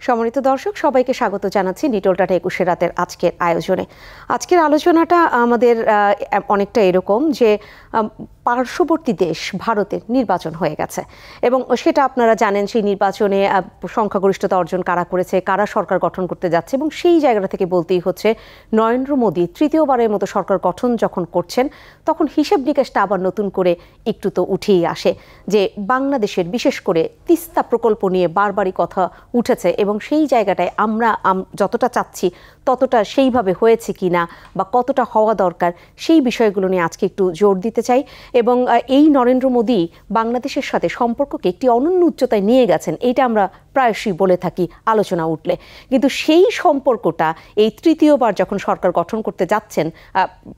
সম্মানিত দর্শক, সবাইকে স্বাগত জানাচ্ছি নিটোল টাটা ২১ রাতের আজকের আয়োজনে। আজকের আলোচনাটা আমাদের অনেকটা এরকম যে পার্শ্ববর্তী দেশ ভারতের নির্বাচন হয়ে গেছে এবং সেটা আপনারা জানেন, সেই নির্বাচনে সংখ্যাগরিষ্ঠতা অর্জন কারা করেছে, কারা সরকার গঠন করতে যাচ্ছে, এবং সেই জায়গাটা থেকে বলতেই হচ্ছে নরেন্দ্র মোদী তৃতীয়বারের মতো সরকার গঠন যখন করছেন তখন হিসেব নিকেশটা আবার নতুন করে একটু তো উঠেই আসে যে বাংলাদেশের বিশেষ করে তিস্তা প্রকল্প নিয়ে বারবারই কথা উঠেছে এবং সেই জায়গাটায় আমরা যতটা চাচ্ছি ততটা সেইভাবে হয়েছে কি না বা কতটা হওয়া দরকার সেই বিষয়গুলো নিয়ে আজকে একটু জোর দিতে চাই। এবং এই নরেন্দ্র মোদী বাংলাদেশের সাথে সম্পর্ককে একটি অনন্য উচ্চতায় নিয়ে গেছেন, এইটা আমরা প্রায়শই বলে থাকি আলোচনা উঠলে, কিন্তু সেই সম্পর্কটা এই তৃতীয়বার যখন সরকার গঠন করতে যাচ্ছেন,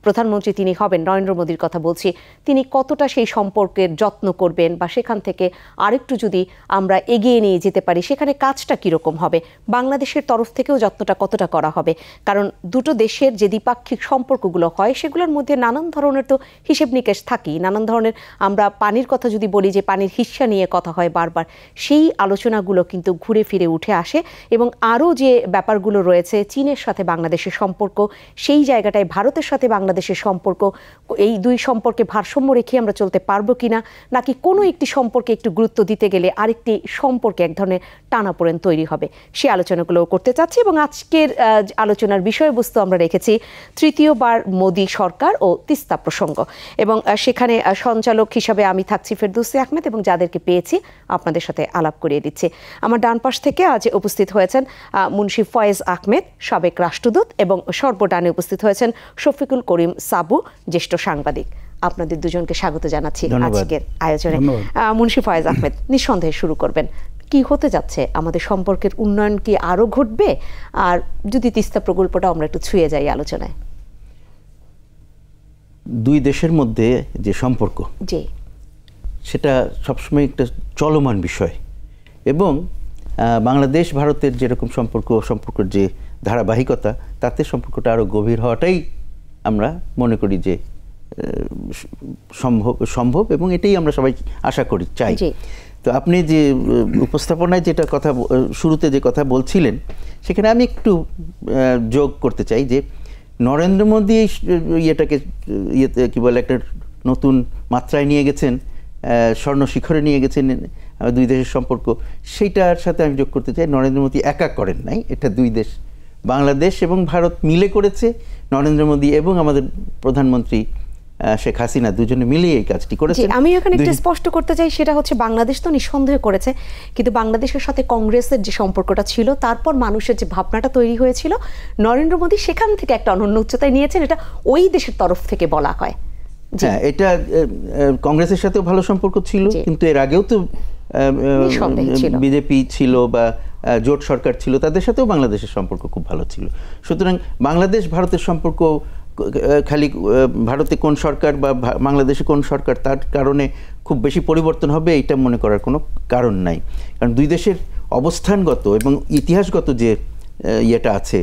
প্রধানমন্ত্রী তিনি হবেন, নরেন্দ্র মোদীর কথা বলছি, তিনি কতটা সেই সম্পর্কের যত্ন করবেন বা সেখান থেকে আরেকটু যদি আমরা এগিয়ে নিয়ে যেতে পারি সেখানে কাজটা কীরকম হবে, বাংলাদেশের তরফ থেকেও যত্নটা কতটা করা হবে। কারণ দুটো দেশের যে দ্বিপাক্ষিক সম্পর্কগুলো হয় সেগুলোর মধ্যে নানান ধরনের তো হিসেব নিকেশ থাকেই, নানান ধরনের, আমরা পানির কথা যদি বলি যে পানির হিস্সা নিয়ে কথা হয় বারবার, সেই আলোচনাগুলো কিন্তু ঘুরে ফিরে উঠে আসে। এবং আরও যে ব্যাপারগুলো রয়েছে, চীনের সাথে বাংলাদেশের সম্পর্ক, সেই জায়গাটায় ভারতের সাথে বাংলাদেশের সম্পর্ক, এই দুই সম্পর্কে ভারসাম্য রেখে আমরা চলতে পারবো কিনা, নাকি কোনো একটি সম্পর্কে একটু গুরুত্ব দিতে গেলে আরেকটি সম্পর্কে এক ধরনের টানাপোড়েন তৈরি হবে, সে আলোচনাগুলো করতে চাচ্ছি। এবং আজকের আলোচনার বিষয়বস্তু আমরা রেখেছি তৃতীয়বার মোদী সরকার ও তিস্তা প্রসঙ্গ, এবং সেখানে সঞ্চালক হিসাবে আমি থাকছি ফেরদৌসী আহমেদ, এবং যাদেরকে পেয়েছি আপনাদের সাথে আলাপ করিয়ে দিচ্ছি। আমার ডান পাশ থেকে আজ উপস্থিত হয়েছেন মুন্সি ফয়েজ আহমেদ, সাবেক রাষ্ট্রদূত, এবং সর্বডানে উপস্থিত হয়েছেন শফিকুল করিম সাবু, জ্যেষ্ঠ সাংবাদিক। আপনাদের দুজনকে স্বাগত জানাচ্ছি আজকের আয়োজনে। মুন্সি ফয়েজ আহমেদ, নিঃসন্দেহে শুরু করবেন, কি হতে যাচ্ছে, আমাদের সম্পর্কের উন্নয়ন কি আরও ঘটবে? আর যদি তিস্তা প্রকল্পটা আমরা একটু ছুঁয়ে যাই আলোচনায়। দুই দেশের মধ্যে যে সম্পর্ক, জি, সেটা সবসময় একটা চলমান বিষয়, এবং বাংলাদেশ ভারতের যেরকম সম্পর্কের যে ধারাবাহিকতা, তাতে সম্পর্কটা আরও গভীর হওয়াটাই আমরা মনে করি যে সম্ভব, এবং এটাই আমরা সবাই আশা করি, চাই। তো আপনি যে উপস্থাপনায় যেটা কথা শুরুতে যে কথা বলছিলেন, সেখানে আমি একটু যোগ করতে চাই যে নরেন্দ্র মোদী ইয়েটাকে কি বলে একটা নতুন মাত্রায় নিয়ে গেছেন, স্বর্ণ শিখরে নিয়ে গেছেন দুই দেশের সম্পর্ক, সেইটার সাথে আমি যোগ করতে চাই নরেন্দ্র মোদী একা করেন নাই, এটা দুই দেশ, বাংলাদেশ এবং ভারত মিলে করেছে। নরেন্দ্র মোদী এবং আমাদের প্রধানমন্ত্রী শেখ হাসিনা দুজনে মিলিয়ে এই কাজটি করেছে। আমি এখানে একটু স্পষ্ট করতে চাই, সেটা হচ্ছে বাংলাদেশ তো নিঃসন্দেহে করেছে, কিন্তু বাংলাদেশের সাথে কংগ্রেসের যে সম্পর্কটা ছিল, তারপর মানুষের যে ভাবনাটা তৈরি হয়েছিল, নরেন্দ্র মোদী সেখান থেকে একটা অনন্য উচ্চতায় নিয়েছেন, এটা ওই দেশের তরফ থেকে বলা হয়। হ্যাঁ, এটা কংগ্রেসের সাথেও ভালো সম্পর্ক ছিল, কিন্তু এর আগেও তো বিজেপি ছিল বা জোট সরকার ছিল, তাদের সাথেও বাংলাদেশের সম্পর্ক খুব ভালো ছিল। সুতরাং বাংলাদেশ ভারতের সম্পর্ক খালি ভারতে কোন সরকার বা বাংলাদেশে কোন সরকার তার কারণে খুব বেশি পরিবর্তন হবে এটা মনে করার কোনো কারণ নাই। কারণ দুই দেশের অবস্থানগত এবং ইতিহাসগত যে ইয়েটা আছে,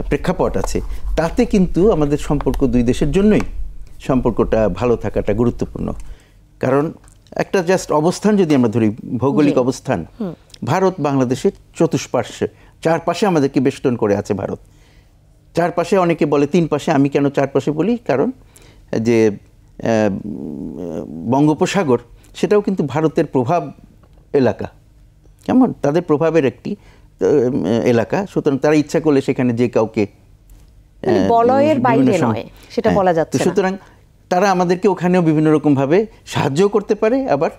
প্রেক্ষাপট আছে, তাতে কিন্তু আমাদের সম্পর্ক দুই দেশের জন্যই সম্পর্কটা ভালো থাকাটা গুরুত্বপূর্ণ। কারণ একটা জাস্ট অবস্থান যদি আমরা ধরি, ভৌগোলিক অবস্থান, ভারত বাংলাদেশের চতুষ্পার্শ্বে, চারপাশে আমাদেরকে বেষ্টন করে আছে ভারত। চারপাশে, অনেকে বলে তিন পাশে, আমি কেন চারপাশে বলি, কারণ যে বঙ্গোপসাগর, সেটাও কিন্তু ভারতের প্রভাব এলাকা, কেমন তাদের প্রভাবের একটি এলাকা। সুতরাং তারা ইচ্ছা করলে সেখানে যে কাউকে বলয়ের বাইরে নয়, সেটা বলা যাচ্ছে না। সুতরাং তারা আমাদেরকে ওখানেও বিভিন্ন রকমভাবে সাহায্য করতে পারে, আবার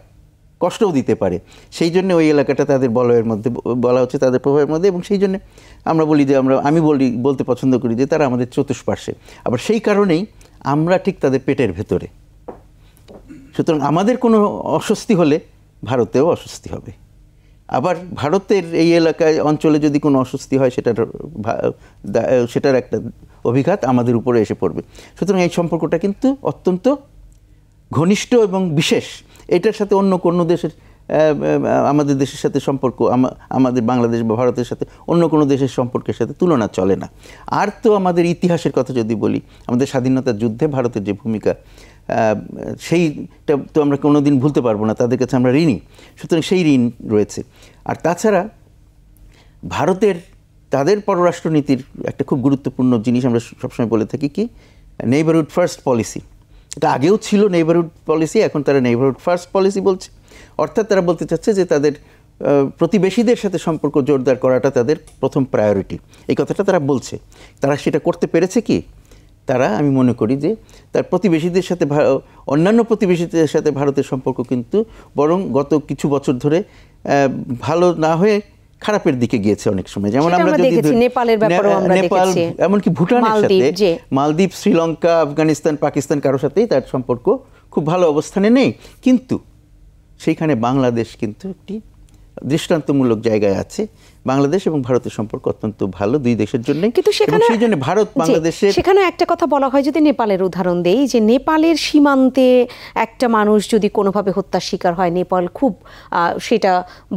কষ্টও দিতে পারে। সেই জন্য ওই এলাকাটা তাদের বলয়ের মধ্যে বলা হচ্ছে, তাদের প্রভাবের মধ্যে, এবং সেই জন্য আমরা বলি যে আমি বলতে পছন্দ করি যে তারা আমাদের চতুষ্পার্শ্বে। আবার সেই কারণেই আমরা ঠিক তাদের পেটের ভেতরে। সুতরাং আমাদের কোনো অস্বস্তি হলে ভারতেও অস্বস্তি হবে, আবার ভারতের এই এলাকায় অঞ্চলে যদি কোনো অস্বস্তি হয় সেটার একটা অভিঘাত আমাদের উপরে এসে পড়বে। সুতরাং এই সম্পর্কটা কিন্তু অত্যন্ত ঘনিষ্ঠ এবং বিশেষ। এটার সাথে অন্য কোনো দেশের, আমাদের দেশের সাথে সম্পর্ক, আমাদের বাংলাদেশ বা ভারতের সাথে অন্য কোনো দেশের সম্পর্কের সাথে তুলনা চলে না। আর তো আমাদের ইতিহাসের কথা যদি বলি, আমাদের স্বাধীনতার যুদ্ধে ভারতের যে ভূমিকা, সেইটা তো আমরা কোনোদিন ভুলতে পারবো না, তাদের কাছে আমরা ঋণী। সুতরাং সেই ঋণ রয়েছে। আর তাছাড়া ভারতের তাদের পররাষ্ট্রনীতির একটা খুব গুরুত্বপূর্ণ জিনিস আমরা সবসময় বলে থাকি কি নেইবারহুড ফার্স্ট পলিসি। এটা আগেও ছিল নেইবারহুড পলিসি, এখন তারা নেইবারহুড ফার্স্ট পলিসি বলছে। অর্থাৎ তারা বলতে চাচ্ছে যে তাদের প্রতিবেশীদের সাথে সম্পর্ক জোরদার করাটা তাদের প্রথম প্রায়োরিটি। এই কথাটা তারা বলছে। তারা সেটা করতে পেরেছে কি? তারা, আমি মনে করি যে তার প্রতিবেশীদের সাথে, অন্যান্য প্রতিবেশীদের সাথে ভারতের সম্পর্ক কিন্তু বরং গত কিছু বছর ধরে ভালো না হয়ে খারাপের দিকে গিয়েছে অনেক সময়। যেমন আমরা যদি নেপাল, এমনকি ভুটানের সাথে, মালদ্বীপ, শ্রীলঙ্কা, আফগানিস্তান, পাকিস্তান, কারোর সাথেই তার সম্পর্ক খুব ভালো অবস্থানে নেই। কিন্তু সেইখানে বাংলাদেশ কিন্তু একটি দৃষ্টান্তমূলক জায়গায় আছে। বাংলাদেশ এবং ভারতের সম্পর্ক অত্যন্ত ভালো দুই দেশের জন্য, কিন্তু সেই জন্য ভারত বাংলাদেশের, সেখানে একটা কথা বলা হয়, যদি নেপালের উদাহরণ দেই, যে নেপালের সীমান্তে একটা মানুষ যদি কোনোভাবে হত্যার শিকার হয়, নেপাল খুব সেটা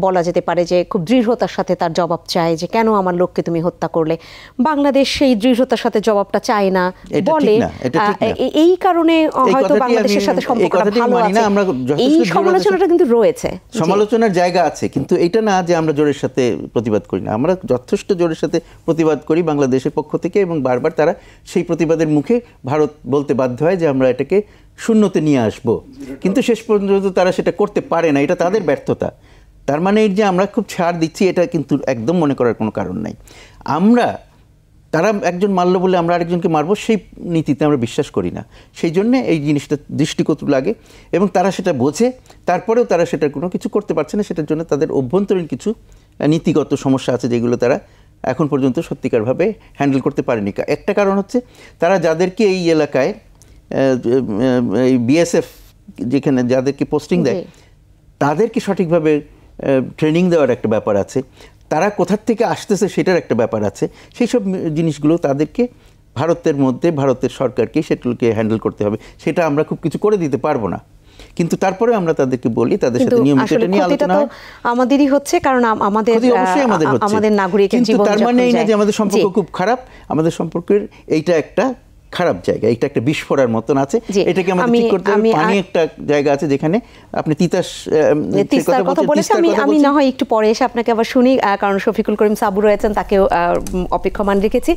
বলা যেতে পারে যে খুব দৃঢ়তার সাথে তার জবাব চায় যে কেন আমার লোককে তুমি হত্যা করলে। বাংলাদেশ সেই দৃঢ়তার সাথে জবাবটা চায় না বলে, এই কারণে হয়তো বাংলাদেশের সাথে সম্পর্কটা ভালো আছে। এই সমালোচনাটা কিন্তু রয়েছে, সমালোচনার জায়গা আছে, কিন্তু এটা না যে আমরা জোরের সাথে প্রতিবাদ করি না। আমরা যথেষ্ট জোরের সাথে প্রতিবাদ করি বাংলাদেশের পক্ষ থেকে, এবং বারবার তারা সেই প্রতিবাদের মুখে ভারত বলতে বাধ্য হয় যে আমরা এটাকে শূন্যতে নিয়ে আসব, কিন্তু শেষ পর্যন্ত তারা সেটা করতে পারে না। এটা তাদের ব্যর্থতা। তার মানে এই যে আমরা খুব ছাড় দিচ্ছি, এটা কিন্তু একদম মনে করার কোনো কারণ নাই। তারা একজন মারল বলে আমরা আরেকজনকে মারবো, সেই নীতিতে আমরা বিশ্বাস করি না। সেই জন্যে এই জিনিসটা দৃষ্টিকটু লাগে, এবং তারা সেটা বোঝে, তারপরেও তারা সেটা কোনো কিছু করতে পারছে না। সেটার জন্য তাদের অভ্যন্তরীণ কিছু নীতিগত সমস্যা আছে, যেগুলো তারা এখন পর্যন্ত সত্যিকারভাবে হ্যান্ডেল করতে পারেনি। একটা কারণ হচ্ছে তারা যাদেরকে এই এলাকায় এই বিএসএফ যেখানে যাদেরকে পোস্টিং দেয়, তাদেরকে সঠিকভাবে ট্রেনিং দেওয়ার একটা ব্যাপার আছে। তারা কোথার থেকে আসতেছে সেটার একটা ব্যাপার আছে। সেই সব জিনিসগুলো তাদেরকে ভারতের মধ্যে, ভারতের সরকারকে সেগুলোকে হ্যান্ডেল করতে হবে। সেটা আমরা খুব কিছু করে দিতে পারবো না, কিন্তু তারপরে আমরা তাদেরকে বলি, তাদের সাথে নিয়মিত এটা নিয়ে আলোচনা হয়। আমাদেরই হচ্ছে, কারণ আমাদের নাগরিকের জীবন, তার মানে এই না যে আমাদের সম্পর্ক খুব খারাপ। আমাদের সম্পর্কের এইটা একটা খারাপ জায়গা, এটা একটা বিস্ফোরার মতন আছে, এটাকে আমাদের ঠিক করতে হবে। পানি একটা জায়গা আছে যেখানে আপনি তিস্তার কথা বলেছেন, আমি না হয় একটু পরে এসে আপনাকে আবার শুনি, কারণ শফিকুল করিম সাবু রয়েছেন, তাকেও অপেক্ষমান রেখেছি।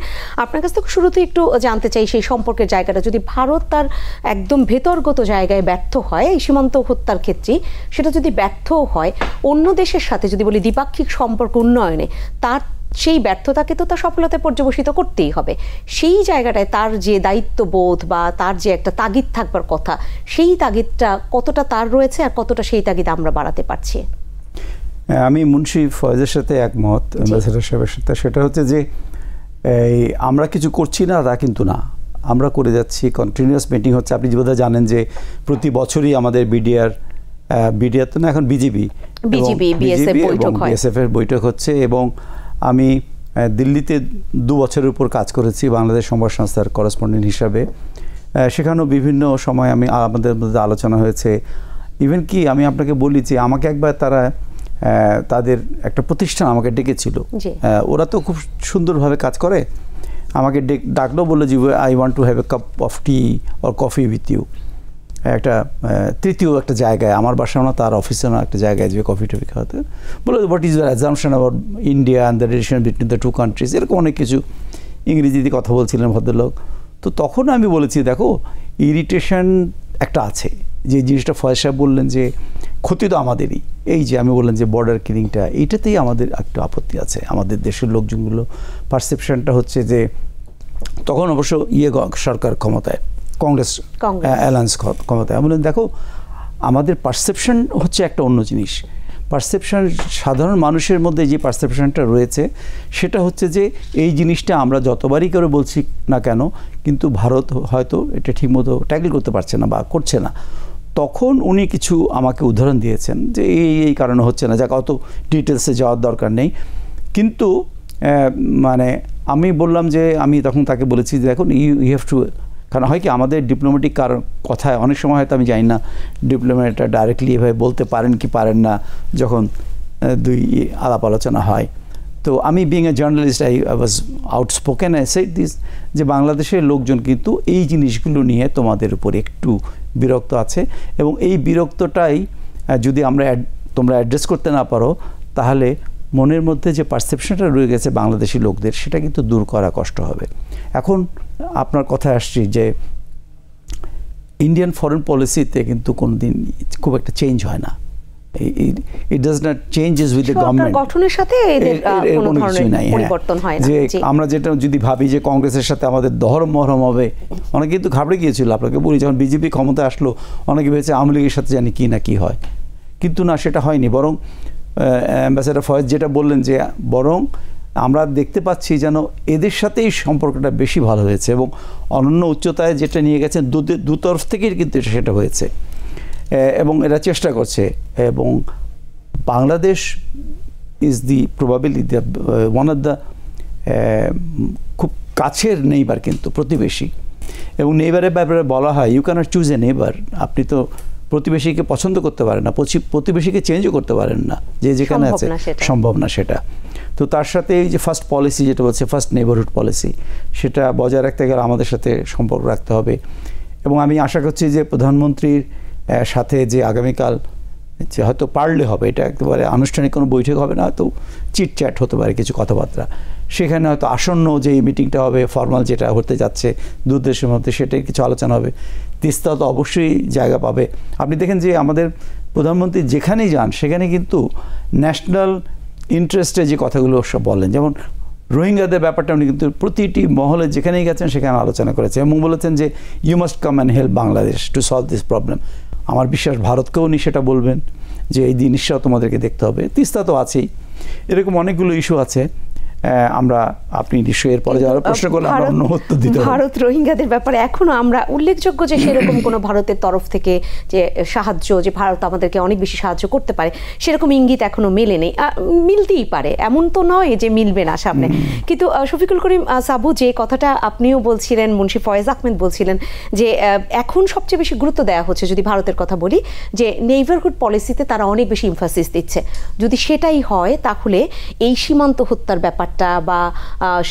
আপনার কাছ থেকে শুরুতে একটু জানতে চাই সেই সম্পর্কের জায়গাটা, যদি ভারত তার একদম ভেতরগত জায়গায় ব্যর্থ হয় এই সীমান্ত হত্যার ক্ষেত্রে, সেটা যদি ব্যর্থও হয়, অন্য দেশের সাথে যদি বলি দ্বিপাক্ষিক সম্পর্ক উন্নয়নে, তার সেই ব্যর্থতাকে তো তার সফলতায় পর্যবসিত করতেই হবে। সেই জায়গাটায় তার যে দায়িত্ববোধ বা তার যে একটা তাগিদ থাকবার কথা, সেই তাগিদটা কতটা তার রয়েছে, আর কতটা সেই তাগিদ আমরা বাড়াতে পারছি? আমি মুন্সি ফয়েজের সাথে একমত, অ্যাম্বাসেডর সাহেবের সাথে। সেটা হচ্ছে যে আমরা কিছু করছি না তা কিন্তু না, আমরা করে যাচ্ছি। কন্টিনিউয়াস মিটিং হচ্ছে। আপনি বোধহয় জানেন যে প্রতি বছরই আমাদের বিডিআর তো না, এখন বিএসএফ এর বৈঠক হচ্ছে, এবং আমি দিল্লিতে 2 বছরের উপর কাজ করেছি বাংলাদেশ সংবাদ সংস্থার করেসপন্ডেন্ট হিসাবে। সেখানেও বিভিন্ন সময় আমাদের মধ্যে আলোচনা হয়েছে। ইভেন কি আমি আপনাকে বলি যে আমাকে একবার তাদের একটা প্রতিষ্ঠান আমাকে ডেকেছিল। ওরা তো খুব সুন্দরভাবে কাজ করে। আমাকে ডাকলো, বললো যে I want to have a cup of tea or coffee with you. একটা তৃতীয় একটা জায়গায়, আমার বাসাও না, তার অফিসেও না, একটা জায়গায় যে কফি টফি খাওয়াতে বলে, what is your assumption about India and the relation between the 2 countries, এরকম অনেক কিছু ইংরেজিতে কথা বলছিলেন ভদ্রলোক। তো তখন আমি বলেছি, দেখো ইরিটেশন একটা আছে, যে জিনিসটা ফয়েজ সাহেব বললেন যে ক্ষতি তো আমাদেরই, এই যে আমি বললাম যে বর্ডার কিলিংটা, এইটাতেই আমাদের একটু আপত্তি আছে। আমাদের দেশের লোকজনগুলো পারসেপশনটা হচ্ছে যে, তখন অবশ্য সরকার ক্ষমতায়, কংগ্রেস অ্যালায়েন্স ক্ষমতায়। আমি বললাম, দেখো আমাদের পারসেপশন হচ্ছে একটা অন্য জিনিস। পারসেপশন, সাধারণ মানুষের মধ্যে যে পারসেপশনটা রয়েছে, সেটা হচ্ছে যে এই জিনিসটা আমরা যতবারই করে বলছি না কেন, কিন্তু ভারত হয়তো এটা ঠিকমতো ট্যাকল করতে পারছে না বা করছে না। তখন উনি কিছু আমাকে উদাহরণ দিয়েছেন যে এই কারণে হচ্ছে না, যা অত ডিটেলসে যাওয়ার দরকার নেই। কিন্তু মানে আমি বললাম যে, আমি তখন তাকে বলেছি যে দেখুন, ইউ হ্যাভ টু, কারণ হয় কি আমাদের ডিপ্লোম্যাটিক কথায় অনেক সময় হয়তো আমি জানি না ডিপ্লোম্যাটরা ডাইরেক্টলি এভাবে বলতে পারেন কি পারেন না, যখন দুই আলাপ আলোচনা হয়। তো আমি being a journalist, I was outspoken, I said this, যে বাংলাদেশের লোকজন কিন্তু এই জিনিসগুলো নিয়ে তোমাদের উপর একটু বিরক্ত আছে, এবং এই বিরক্তটাই যদি তোমরা অ্যাড্রেস করতে না পারো, তাহলে মনের মধ্যে যে পারসেপশনটা রয়ে গেছে বাংলাদেশি লোকদের, সেটা কিন্তু দূর করা কষ্ট হবে। এখন আপনার কথায় আসছি যে ইন্ডিয়ান ফরেন পলিসিতে কিন্তু কোনোদিন খুব একটা চেঞ্জ হয় না। It does not changes with the government. গঠনের সাথে এদের কোনো ধরনের পরিবর্তন হয় না। যে আমরা যেটা যদি ভাবি যে কংগ্রেসের সাথে আমাদের দহরম মহরম হবে, অনেকে কিন্তু ঘাবড়ে গিয়েছিল। আপনাকে বলি, যখন বিজেপি ক্ষমতা আসলো অনেকে ভেবেছে আওয়ামী লীগের সাথে জানি কি না কি হয়, কিন্তু না, সেটা হয়নি। বরং অ্যাম্বাসেডর ফয়েজ যেটা বললেন যে বরং আমরা দেখতে পাচ্ছি যেন এদের সাথেই সম্পর্কটা বেশি ভালো হয়েছে এবং অনন্য উচ্চতায় যেটা নিয়ে গেছেন দু তরফ থেকেই কিন্তু সেটা হয়েছে এবং এরা চেষ্টা করছে। এবং Bangladesh is the probably one of the খুব কাছের নেইবার, কিন্তু প্রতিবেশী। এবং নেইবারের ব্যাপারে বলা হয় you cannot choose a neighbour. আপনি তো প্রতিবেশীকে পছন্দ করতে পারেন না, প্রতিবেশীকে চেঞ্জও করতে পারেন না, যে যেখানে আছে সম্ভব না সেটা। তো তার সাথে এই যে ফার্স্ট পলিসি যেটা বলছে, ফার্স্ট নেইবারহুড পলিসি, সেটা বজায় রাখতে গেলে আমাদের সাথে সম্পর্ক রাখতে হবে। এবং আমি আশা করছি যে প্রধানমন্ত্রীর সাথে যে আগামীকাল যে হয়তো পারলে হবে, এটা একেবারে আনুষ্ঠানিক কোনো বৈঠক হবে না, হয়তো চিটচ্যাট হতে পারে কিছু কথাবার্তা, সেখানে হয়তো আসন্ন যে মিটিংটা হবে ফর্মাল যেটা হতে যাচ্ছে দু দেশের মধ্যে, সেটাই কিছু আলোচনা হবে। তিস্তা তো অবশ্যই জায়গা পাবে। আপনি দেখেন যে আমাদের প্রধানমন্ত্রী যেখানেই যান সেখানে কিন্তু ন্যাশনাল ইন্টারেস্টে যে কথাগুলো সব বলেন, যেমন রোহিঙ্গাদের ব্যাপারটা উনি কিন্তু প্রতিটি মহলে যেখানেই গেছেন সেখানে আলোচনা করেছে এবং বলেছেন যে you must come and help Bangladesh to solve this problem. আমার বিশ্বাস ভারতকেও উনি সেটা বলবেন যে এই জিনিসটাও তোমাদেরকে দেখতে হবে। তিস্তা তো আছেই, এরকম অনেকগুলো ইস্যু আছে। আপনি নিশ্চয়ই এরপরে যারা প্রশ্ন করলে আমরা অন্য উত্তর দিতে পারি। ভারত রোহিঙ্গাদের ব্যাপারে এখনো আমরা উল্লেখযোগ্য যে সেরকম কোনো ভারতের তরফ থেকে যে সাহায্য, যে ভারত আমাদেরকে অনেক বেশি সাহায্য করতে পারে, সেরকম ইঙ্গিত এখনো মেলে নেই। মিলতেই পারে, এমন তো নয় যে মিলবে না সামনে। কিন্তু শফিকুল করিম সাবু, যে কথাটা আপনিও বলছিলেন, মুন্সি ফয়েজ আহমেদ বলছিলেন যে এখন সবচেয়ে বেশি গুরুত্ব দেওয়া হচ্ছে, যদি ভারতের কথা বলি, যে নেইবারহুড পলিসিতে তারা অনেক বেশি ইমফাসিস দিচ্ছে। যদি সেটাই হয় তাহলে এই সীমান্ত হত্যার ব্যাপার বা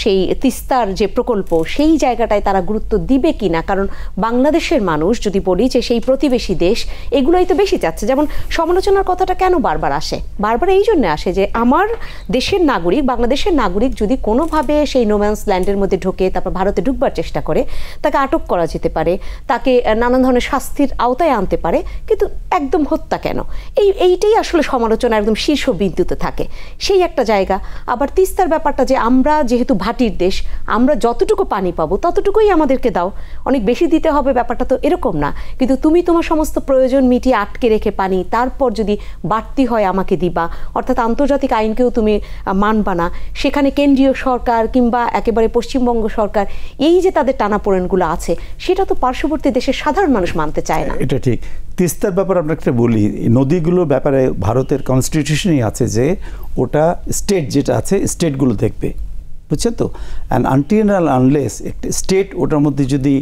সেই তিস্তার যে প্রকল্প, সেই জায়গাটায় তারা গুরুত্ব দিবে কিনা। কারণ বাংলাদেশের মানুষ, যদি বলি যে সেই প্রতিবেশী দেশ, এগুলোই তো বেশি চাচ্ছে। যেমন সমালোচনার কথাটা কেন বারবার আসে? বারবার এই জন্য আসে যে আমার দেশের নাগরিক, বাংলাদেশের নাগরিক যদি কোনোভাবে সেই নোম্যান্স ল্যান্ডের মধ্যে ঢোকে, তারপর ভারতে ঢুকবার চেষ্টা করে, তাকে আটক করা যেতে পারে, তাকে নানান ধরনের শাস্তির আওতায় আনতে পারে, কিন্তু একদম হত্যা কেন? এইটাই আসলে সমালোচনা একদম শীর্ষ বিন্দুতে থাকে, সেই একটা জায়গা। আবার তিস্তার ব্যাপারটা যে আমরা যেহেতু ভাটির দেশ, আমরা যতটুকু পানি পাবো ততটুকুই আমাদেরকে দাও, অনেক বেশি দিতে হবে, ব্যাপারটা তো এরকম না। কিন্তু তুমি তোমার সমস্ত প্রয়োজন মিটিয়ে আটকে রেখে পানি, তারপর যদি বাড়তি হয় আমাকে দিবা, অর্থাৎ আন্তর্জাতিক আইনকেও তুমি মানবা না। সেখানে কেন্দ্রীয় সরকার কিংবা একেবারে পশ্চিমবঙ্গ সরকার, এই যে তাদের টানাপোড়েনগুলো আছে, সেটা তো পার্শ্ববর্তী দেশের সাধারণ মানুষ মানতে চায় না। এটা ঠিক। তিস্তার ব্যাপারে আপনাকে বলি, নদীগুলোর ব্যাপারে ভারতের কনস্টিটিউশনই আছে যে ওটা স্টেট যেটা আছে স্টেটগুলো দেখবে, বুঝছেন তো। অ্যান্ড আনটিল আনলেস একটা স্টেট ওটার মধ্যে যদি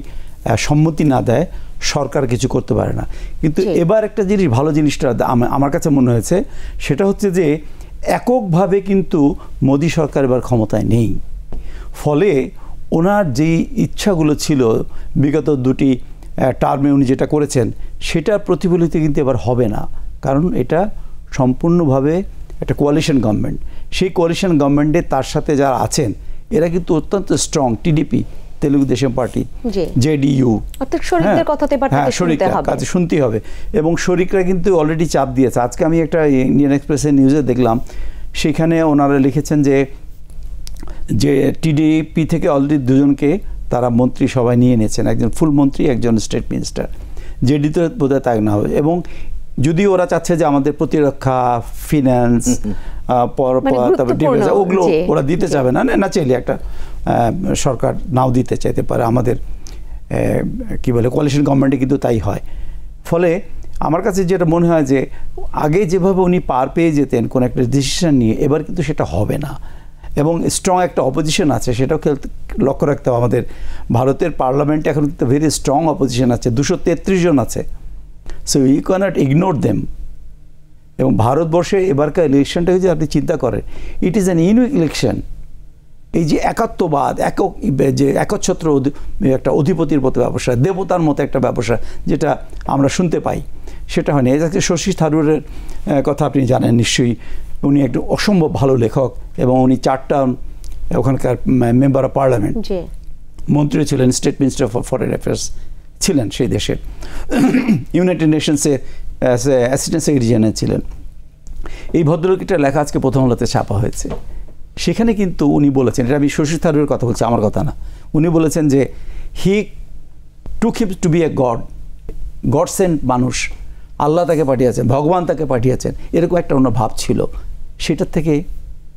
সম্মতি না দেয়, সরকার কিছু করতে পারে না। কিন্তু এবার একটা জিনিস, ভালো জিনিসটা আমার কাছে মনে হয়েছে, সেটা হচ্ছে যে এককভাবে কিন্তু মোদী সরকার এবার ক্ষমতায় নেই। ফলে ওনার যেই ইচ্ছাগুলো ছিল বিগত দুটি টার্মে উনি যেটা করেছেন, সেটার প্রতিফলিত কিন্তু এবার হবে না। কারণ এটা সম্পূর্ণভাবে একটা কোয়ালিশন গভর্নমেন্ট। সেই কোয়ালিশন গভর্নমেন্টে তার সাথে যারা আছেন এরা কিন্তু অত্যন্ত strong. TDP, Telugu Desam party, JDU, কাজে শুনতেই হবে। এবং শরিকরা কিন্তু অলরেডি চাপ দিয়েছে। আজকে আমি একটা ইন্ডিয়ান এক্সপ্রেসের নিউজে দেখলাম, সেখানে ওনারা লিখেছেন যে টিডিপি থেকে অলরেডি দুজনকে তারা মন্ত্রী সভায় নিয়ে নিয়েছেন, একজন ফুল মন্ত্রী, একজন স্টেট মিনিস্টার। জেডিতে বোধহয় তাই না হবে। এবং যদি ওরা চাচ্ছে যে আমাদের প্রতিরক্ষা, ফিন্যান্স, ওগুলো ওরা দিতে চাবে না, না চাইলে একটা সরকার নাও দিতে চাইতে পারে। আমাদের কি বলে কোয়ালিশন গভর্নমেন্টে কিন্তু তাই হয়। ফলে আমার কাছে যেটা মনে হয় যে আগে যেভাবে উনি পার পেয়ে যেতেন কোন একটা ডিসিশন নিয়ে, এবার কিন্তু সেটা হবে না। এবং স্ট্রং একটা অপোজিশন আছে, সেটাও লক্ষ্য রাখতে হবে। আমাদের ভারতের পার্লামেন্টে এখন কিন্তু ভেরি স্ট্রং অপোজিশন আছে, 233 জন আছে। So you cannot ignore them. এবং ভারতবর্ষে এবারকার ইলেকশনটা যদি আপনি চিন্তা করেন, it is an unique election. এই যে একাত্মবাদ, যে একচ্ছত্র একটা অধিপতির মতো ব্যবসা, দেবতার মতো একটা ব্যবসা যেটা আমরা শুনতে পাই, সেটা হয়নি। এই যে শশী থারুরের কথা আপনি জানেন নিশ্চয়ই, উনি একটু অসম্ভব ভালো লেখক এবং উনি 4টা ওখানকার মেম্বার অফ পার্লামেন্ট, মন্ত্রী ছিলেন, state minister for foreign affairs ছিলেন সেই দেশের, ইউনাইটেড নেশনসের অ্যাসিস্ট্যান্ট সেক্রেটারি জেনারেল ছিলেন। এই ভদ্রলোকটার লেখা আজকে প্রথম আলোতে ছাপা হয়েছে। সেখানে কিন্তু উনি বলেছেন, এটা আমি শশী থারুরের কথা বলছি, আমার কথা না, উনি বলেছেন যে he took him to be a god sent মানুষ, আল্লাহ তাকে পাঠিয়েছেন, ভগবান তাকে পাঠিয়েছেন, এরকম একটা অন্য ভাব ছিল। সেটার থেকে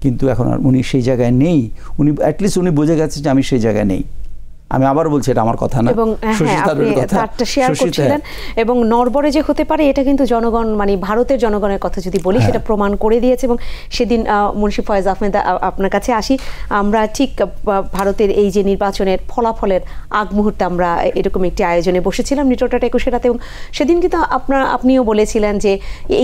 কিন্তু এখন আর উনি সেই জায়গায় নেই। উনি অ্যাটলিস্ট উনি বুঝে গেছে যে আমি সেই জায়গায় নেই। আমি আবার বলছি এটা আমার কথা না, এবং তারটা শেয়ার করছিলেন। এবং নরবরে যে হতে পারে এটা কিন্তু জনগণ, মানে ভারতের জনগণের কথা যদি বলি, সেটা প্রমাণ করে দিয়েছে। এবং সেদিন মুন্সি ফয়েজ আহমেদ, আপনার কাছে আসি, আমরা ঠিক ভারতের এই যে নির্বাচনের ফলাফলের আগ মুহূর্তে আমরা এরকম একটি আয়োজনে বসেছিলাম নিটোলটা 21 রাতে, এবং সেদিন কিন্তু আপনিও বলেছিলেন যে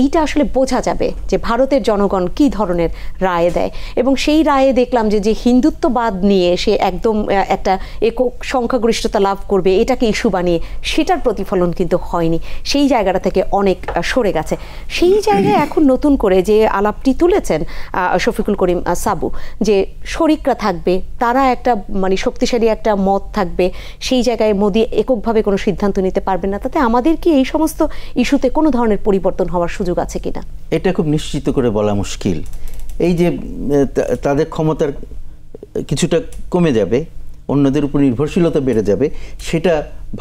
এইটা আসলে বোঝা যাবে যে ভারতের জনগণ কি ধরনের রায় দেয়। এবং সেই রায়ে দেখলাম যে হিন্দুত্ববাদ নিয়ে সে একদম একটা একক সংখ্যাগরিষ্ঠতা লাভ করবে এটাকে ইস্যু বানিয়ে, সেটার প্রতিফলন কিন্তু হয়নি, সেই জায়গাটা থেকে অনেক সরে গেছে। সেই জায়গায় এখন নতুন করে যে আলাপটি তুলেছেন শফিকুল করিম সাবু, যে শরিকরা থাকবে, তারা একটা মানে শক্তিশালী একটা মত থাকবে, সেই জায়গায় মোদি এককভাবে কোনো সিদ্ধান্ত নিতে পারবেন না, তাতে আমাদের কি এই সমস্ত ইস্যুতে কোনো ধরনের পরিবর্তন হওয়ার সুযোগ আছে কিনা? এটা খুব নিশ্চিত করে বলা মুশকিল। এই যে তাদের ক্ষমতার কিছুটা কমে যাবে, অন্যদের উপর নির্ভরশীলতা বেড়ে যাবে, সেটা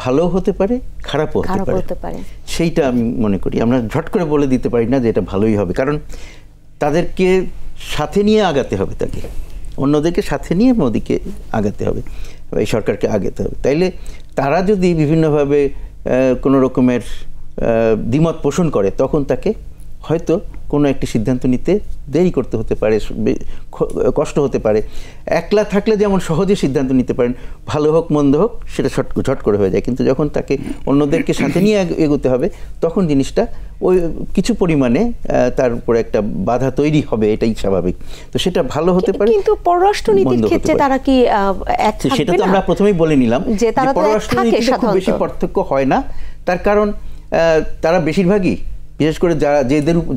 ভালো হতে পারে, খারাপও হতে পারে। সেইটা আমি মনে করি আমরা ঝট করে বলে দিতে পারি না যে এটা ভালোই হবে, কারণ তাদেরকে সাথে নিয়ে আগাতে হবে, তাকে অন্যদেরকে সাথে নিয়ে মোদিকে আগাতে হবে, এই সরকারকে আগাতে হবে। তাইলে তারা যদি বিভিন্নভাবে কোনো রকমের দ্বিমত পোষণ করে, তখন তাকে হয়তো কোনো একটি সিদ্ধান্ত নিতে দেরি করতে হতে পারে, কষ্ট হতে পারে। একলা থাকলে যেমন সহজে সিদ্ধান্ত নিতে পারেন, ভালো হোক মন্দ হোক সেটা ঝট করে হয়ে যায়, কিন্তু যখন তাকে অন্যদেরকে সাথে নিয়ে এগোতে হবে, তখন জিনিসটা ওই কিছু পরিমাণে তার উপরে একটা বাধা তৈরি হবে, এটাই স্বাভাবিক। তো সেটা ভালো হতে পারে, কিন্তু পররাষ্ট্রনীতির ক্ষেত্রে তারা কি এক থাকবে না? সেটা তো আমরা প্রথমেই বলে নিলাম যে পররাষ্ট্রনীতিতে খুব বেশি পার্থক্য হয় না, তার কারণ তারা বেশিরভাগই, বিশেষ করে